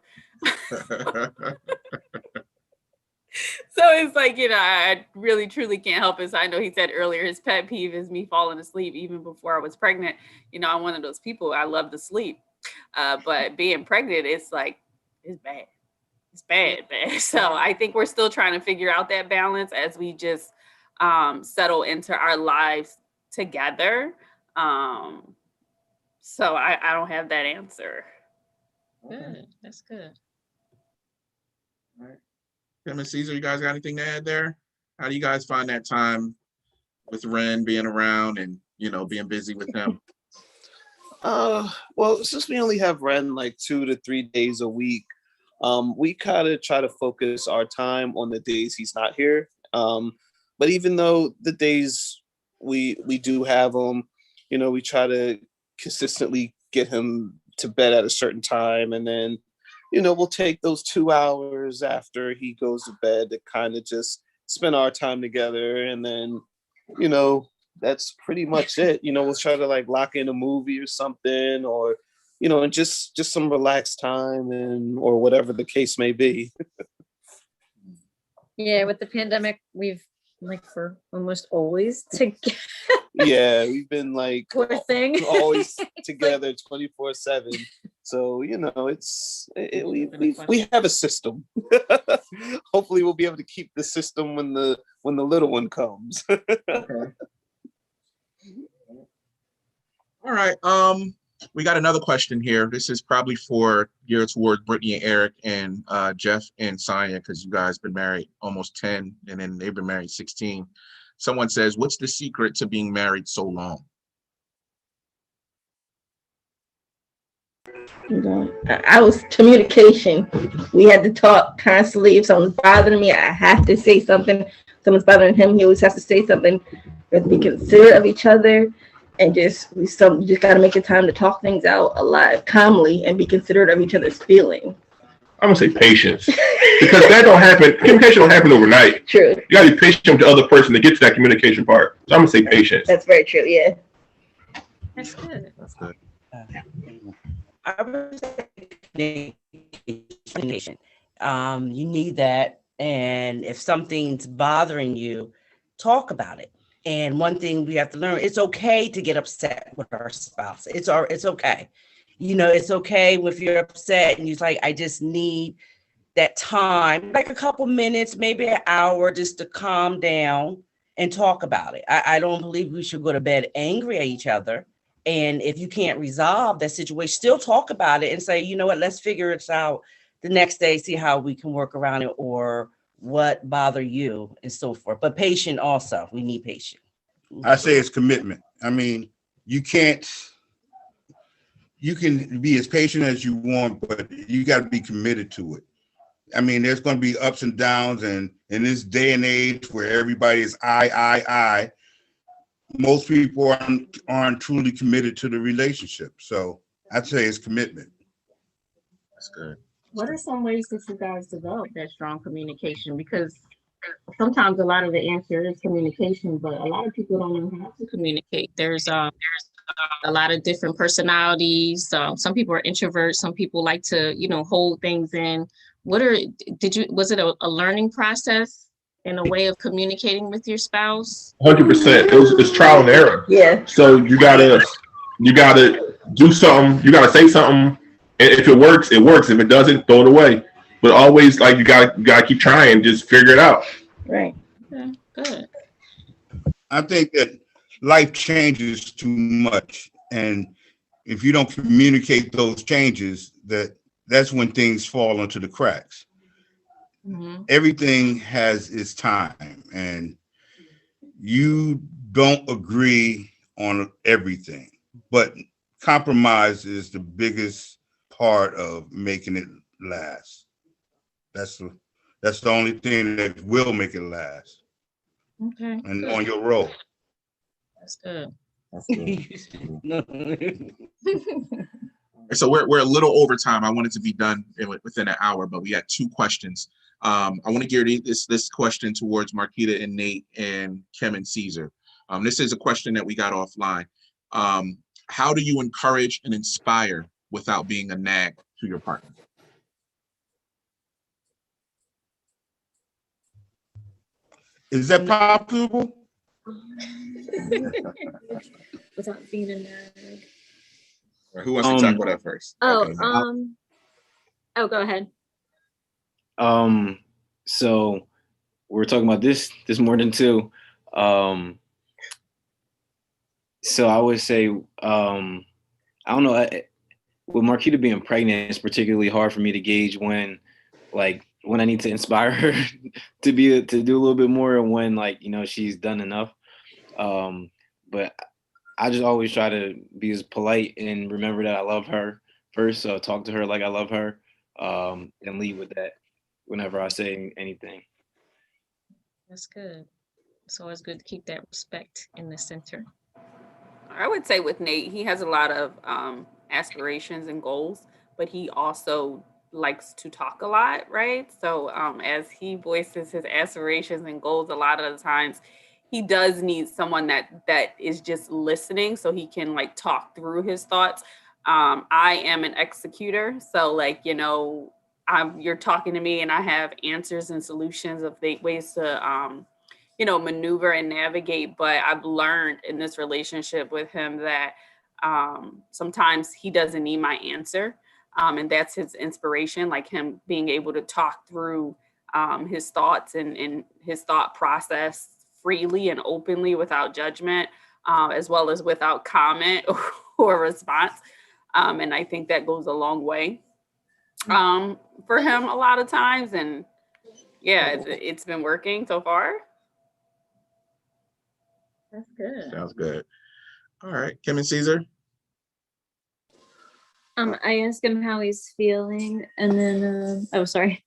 So it's I really truly can't help it. So I know he said earlier his pet peeve is me falling asleep even before I was pregnant. I'm one of those people, I love to sleep. But being pregnant, it's bad. It's bad. So I think we're still trying to figure out that balance as we just settle into our lives together. So I don't have that answer. Good. That's good. All right. Tim and Caesar, you guys got anything to add there? How do you guys find that time with Ren being around and, being busy with him? Well, since we only have Ren 2 to 3 days a week, we kind of try to focus our time on the days he's not here. But even though the days we do have him, we try to consistently get him to bed at a certain time, and then we'll take those 2 hours after he goes to bed to kind of just spend our time together. And then, that's pretty much it. We'll try to lock in a movie or something, or, and just some relaxed time or whatever the case may be. Yeah, with the pandemic, we've for almost always together. Yeah, we've been poor thing. always together 24/7. So we have a system. Hopefully, we'll be able to keep the system when the little one comes. Okay. All right. We got another question here. This is probably geared towards Brittany and Eric and Jeff and Saya, because you guys been married almost 10, and then they've been married 16. Someone says, what's the secret to being married so long? I was communication. We had to talk constantly. If someone's bothering me, I have to say something. If someone's bothering him, he always has to say something. We have to be considerate of each other, and we just got to make the time to talk things out a lot calmly and be considerate of each other's feelings. I'm gonna say patience, because that don't happen. Communication don't happen overnight. True. You gotta be patient with the other person to get to that communication part. So I'm gonna say patience. That's very true. Yeah. That's good. That's good. I would say communication. You need that, and if something's bothering you, talk about it. And one thing we have to learn: it's okay to get upset with our spouse. It's okay. It's okay if you're upset and you're I just need that time, a couple minutes, maybe an hour, just to calm down and talk about it. I don't believe we should go to bed angry at each other. And if you can't resolve that situation, still talk about it and say, you know what, let's figure it out the next day, see how we can work around it or what bother you and so forth. But patient also, we need patience. I say it's commitment. I mean, you can be as patient as you want, but you got to be committed to it. I mean, there's going to be ups and downs, and in this day and age where everybody is I, most people aren't truly committed to the relationship. So I'd say it's commitment. That's good. What are some ways that you guys develop that strong communication? Because sometimes a lot of the answer is communication, but a lot of people don't know how to communicate. There's a lot of different personalities. Some people are introverts. Some people like to, hold things in. Was it a learning process in a way of communicating with your spouse? 100%. It's trial and error. Yeah. So you gotta do something. You gotta say something. And if it works, it works. If it doesn't, throw it away. But always, like, you gotta keep trying. Just figure it out. Right. Okay. Good. I think that life changes too much, and if you don't communicate those changes, that's when things fall into the cracks. Mm-hmm. Everything has its time, and you don't agree on everything, but compromise is the biggest part of making it last. That's the only thing that will make it last. Okay. And good. On your roll. That's good. That's good. So we're a little over time. I wanted to be done within an hour, but we had 2 questions. I want to gear this question towards Marquita and Nate and Kim and Caesar. This is a question that we got offline. How do you encourage and inspire without being a nag to your partner? Is that possible? Without being a nag. Who wants to tackle that first? Oh, go ahead. So we were talking about this morning too. So I would say, I don't know, with Marquita being pregnant, it's particularly hard for me to gauge when I need to inspire her to do a little bit more, and when she's done enough. But I just always try to be as polite and remember that I love her first. So talk to her like I love her, and lead with that whenever I say anything. That's good. It's always good to keep that respect in the center. I would say with Nate, he has a lot of aspirations and goals, but he also likes to talk a lot, right? So as he voices his aspirations and goals, a lot of the times he does need someone that is just listening so he can talk through his thoughts. I am an executor, so you're talking to me and I have answers and solutions of ways to maneuver and navigate. But I've learned in this relationship with him that sometimes he doesn't need my answer. And that's his inspiration, like him being able to talk through his thoughts and his thought process freely and openly without judgment, as well as without comment or response. And I think that goes a long way for him a lot of times. And yeah, it's been working so far. That's good. Sounds good. All right, Kim and Caesar. I asked him how he's feeling, and then sorry.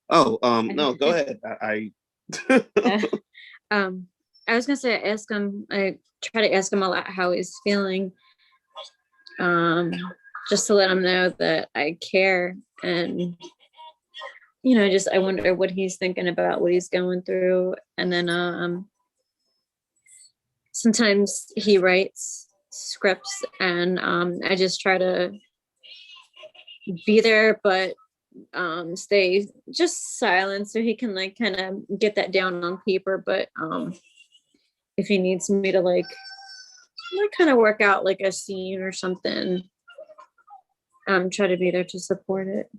Oh, no, go ahead. I was gonna say I try to ask him a lot how he's feeling, just to let him know that I care, and just I wonder what he's thinking about, what he's going through. And then sometimes he writes scripts, and I just try to be there, but stay just silent so he can kind of get that down on paper. But if he needs me to kind of work out a scene or something, try to be there to support it.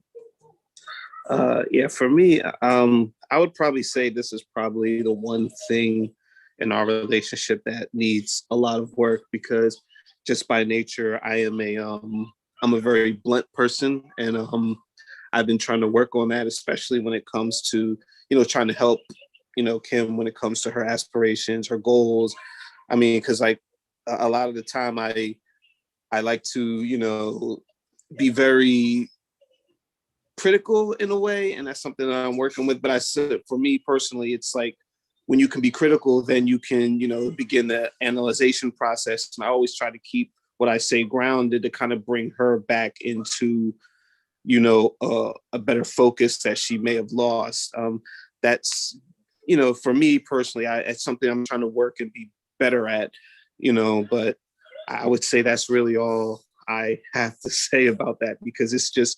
Yeah, for me, I would probably say this is probably the one thing in our relationship that needs a lot of work, because just by nature, I'm a very blunt person, and I've been trying to work on that, especially when it comes to, trying to help, Kim when it comes to her aspirations, her goals. I mean, because like a lot of the time I like to, be very critical in a way, and that's something that I'm working with. But I said, for me personally, it's like when you can be critical, then you can, begin the analyzation process. And I always try to keep what I say grounded to kind of bring her back into, a better focus that she may have lost. That's, for me personally, it's something I'm trying to work and be better at, but I would say that's really all I have to say about that, because that's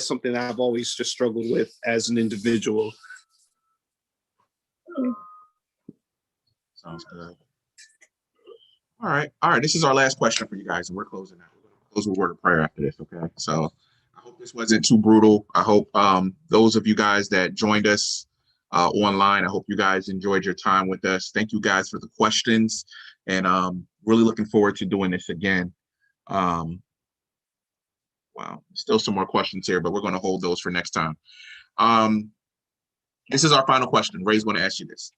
something that I've always just struggled with as an individual. Sounds good. All right. This is our last question for you guys, and we're closing out. We're going to close with a word of prayer after this. Okay. So I hope this wasn't too brutal. I hope those of you guys that joined us online, I hope you guys enjoyed your time with us. Thank you guys for the questions, and really looking forward to doing this again. Wow, still some more questions here, but we're going to hold those for next time. This is our final question. Ray's going to ask you this.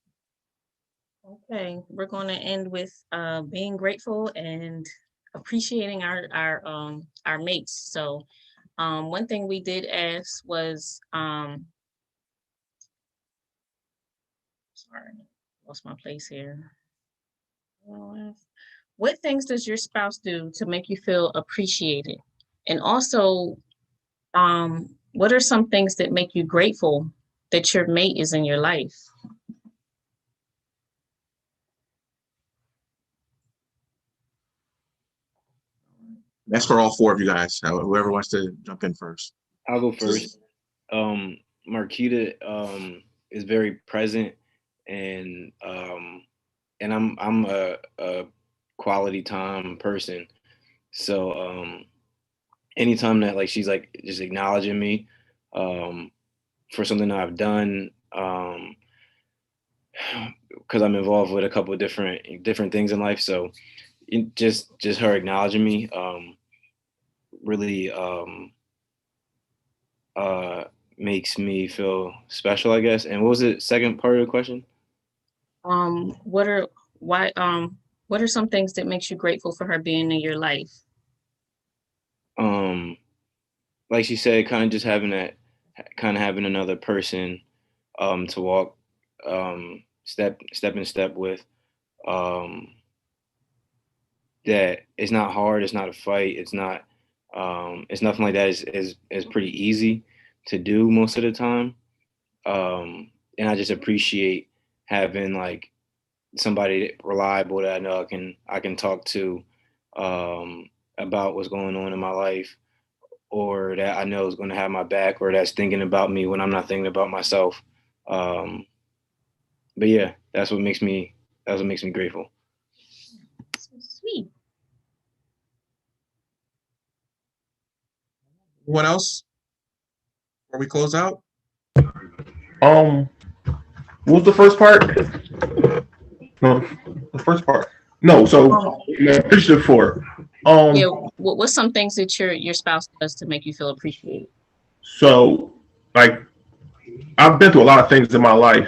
Okay, we're going to end with being grateful and appreciating our mates. So one thing we did ask was, sorry, lost my place here. What things does your spouse do to make you feel appreciated? And also, what are some things that make you grateful that your mate is in your life? That's for all four of you guys. Whoever wants to jump in first. I'll go first. Marquita is very present, and I'm a quality time person. So anytime that like she's like just acknowledging me for something that I've done, because I'm involved with a couple of different things in life. So just her acknowledging me really makes me feel special, I guess. And what was the second part of the question? What are some things that makes you grateful for her being in your life? Like she said, kind of just having another person to walk step in step with. That it's not hard, it's not a fight, it's nothing like that. It's pretty easy to do most of the time. And I just appreciate having like somebody reliable that I know I can talk to about what's going on in my life, or that I know is going to have my back, or that's thinking about me when I'm not thinking about myself. But yeah, that's what makes me grateful. So sweet. What else? Before we close out? What was the first part? No, the first part. No, so appreciative for. Yeah, what's some things that your spouse does to make you feel appreciated? So, like, I've been through a lot of things in my life,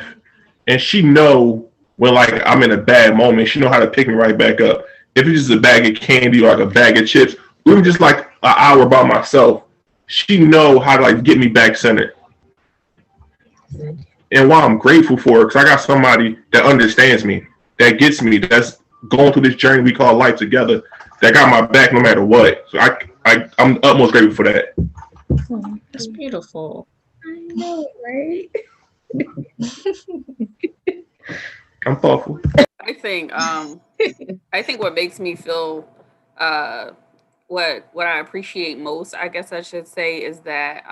and she know when like I'm in a bad moment. She know how to pick me right back up. If it's just a bag of candy or like a bag of chips, or even just like an hour by myself, she know how to like get me back centered. And while I'm grateful for her, because I got somebody that understands me, that gets me, that's going through this journey we call life together, that got my back no matter what. So I'm utmost grateful for that. That's beautiful. I know, right? I'm thoughtful. I think what makes me feel what I appreciate most, I guess I should say, is that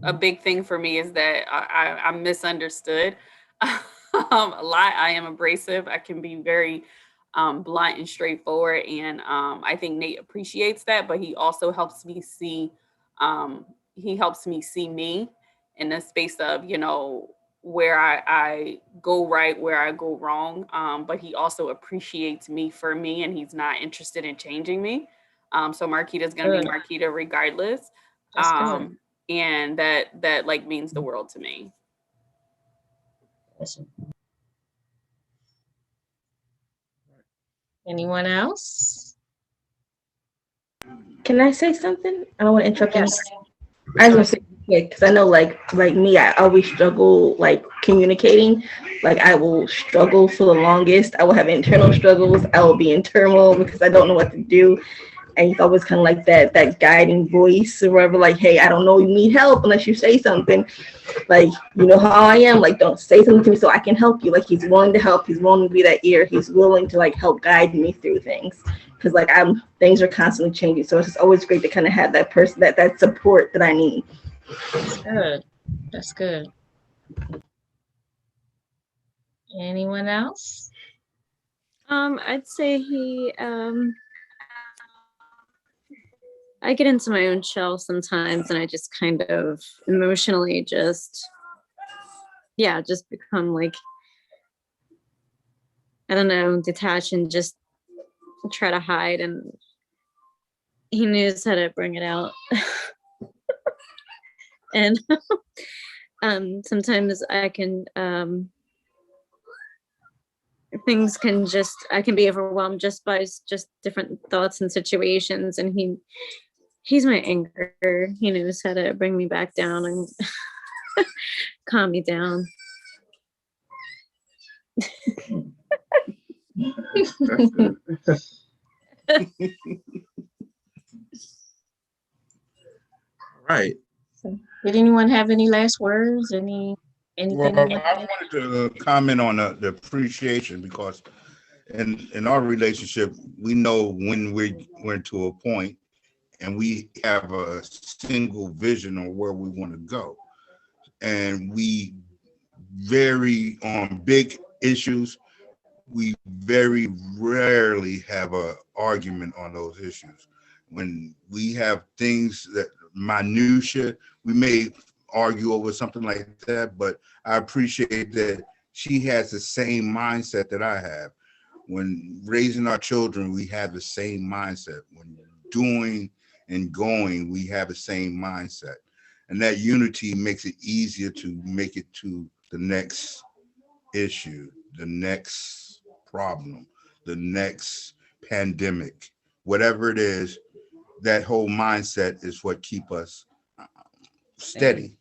a big thing for me is that I'm misunderstood a lot. I am abrasive. I can be very blunt and straightforward, and I think Nate appreciates that, but he also helps me see me in the space of, where I go right, where I go wrong. But he also appreciates me for me, and he's not interested in changing me. So Marquita's gonna be Marquita regardless. And that like means the world to me. Anyone else? Can I say something? I don't want to interrupt Yes. anyone. I was gonna say because I know like me, I always struggle like communicating. Like I will struggle for the longest. I will have internal struggles. I will be in turmoil because I don't know what to do. And he's always kind of like that guiding voice or whatever, like, hey, I don't know, you need help unless you say something. Like, you know how I am, like, don't say something to me so I can help you. Like, he's willing to help, he's willing to be that ear, he's willing to like help guide me through things. Because like things are constantly changing. So it's just always great to kind of have that person, that support that I need. That's good. That's good. Anyone else? I'd say I get into my own shell sometimes, and I just kind of emotionally just become like, I don't know, detached and just try to hide, and he knows how to bring it out. And sometimes I can I can be overwhelmed just by just different thoughts and situations, and he's my anchor. He knows how to bring me back down and calm me down. Right. Did anyone have any last words? Anything? Well, I wanted to comment on the appreciation, because in our relationship, we know when we're to a point and we have a single vision on where we want to go. And we vary on big issues. We very rarely have an argument on those issues. When we have things that minutia, we may argue over something like that, but I appreciate that she has the same mindset that I have. When raising our children, we have the same mindset. When doing and going, we have the same mindset. And that unity makes it easier to make it to the next issue, the next problem, the next pandemic, whatever it is. That whole mindset is what keep us steady.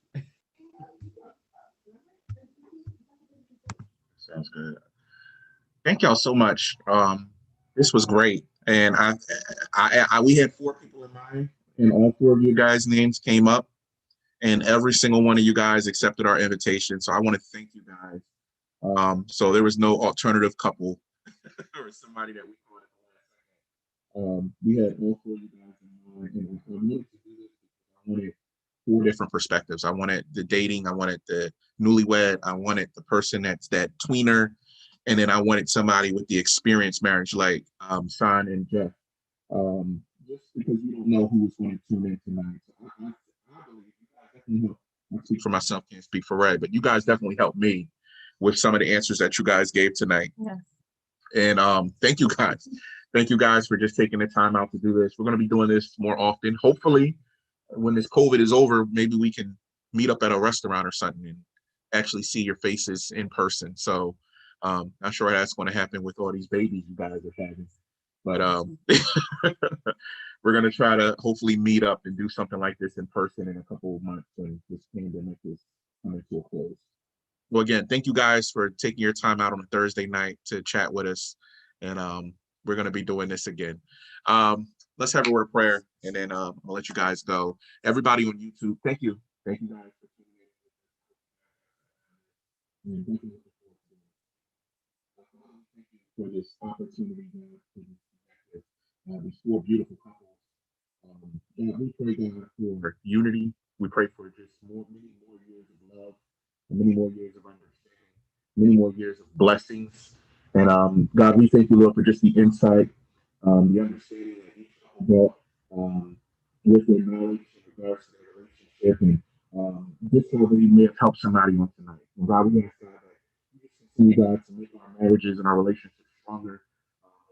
Sounds good. Thank y'all so much. This was great, and we had 4 people in mind, and all 4 of you guys' names came up, and every single one of you guys accepted our invitation. So I want to thank you guys. So there was no alternative couple or somebody that we thought. We had all 4 of you guys in mind, and I wanted 4 different perspectives. I wanted the dating, I wanted the newlywed, I wanted the person that's that tweener, and then I wanted somebody with the experienced marriage like Sean and Jeff. Just because you don't know who's going to tune in tonight. So I believe you guys definitely help. I speak for myself, can't speak for Ray, but you guys definitely helped me with some of the answers that you guys gave tonight. Yeah. And thank you guys. Thank you guys for just taking the time out to do this. We're going to be doing this more often. Hopefully, when this COVID is over, maybe we can meet up at a restaurant or something and actually see your faces in person. So not sure that's going to happen with all these babies you guys are having. But we're going to try to hopefully meet up and do something like this in person in a couple of months when this pandemic is coming to a close. Well, again, thank you guys for taking your time out on a Thursday night to chat with us. And we're going to be doing this again. Let's have a word of prayer, and then I'll let you guys go. Everybody on YouTube, thank you. Thank you guys for tuning in. Thank you for this opportunity to these 4 beautiful couples. And we pray, God, for unity. We pray for just many more years of love, and many more years of understanding, many more years of blessings. And God, we thank you, Lord, for just the insight, the understanding that each couple brought with their marriage in regards to their relationship. And this probably may have helped somebody on tonight. And God, we ask God that you just continue, God, to make our marriages and our relationships stronger.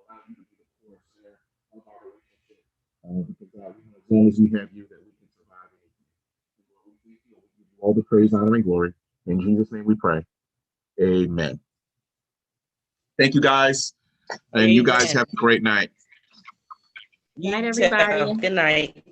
Allow you to be the core center of our relationship. Because God, we know as long as we have you, that we can survive anything. Lord, we thank you. We give you all the praise, honor, and glory. In Jesus' name we pray. Amen. Thank you, guys. And you guys Amen. have a great night. You Night, too. everybody. Good night.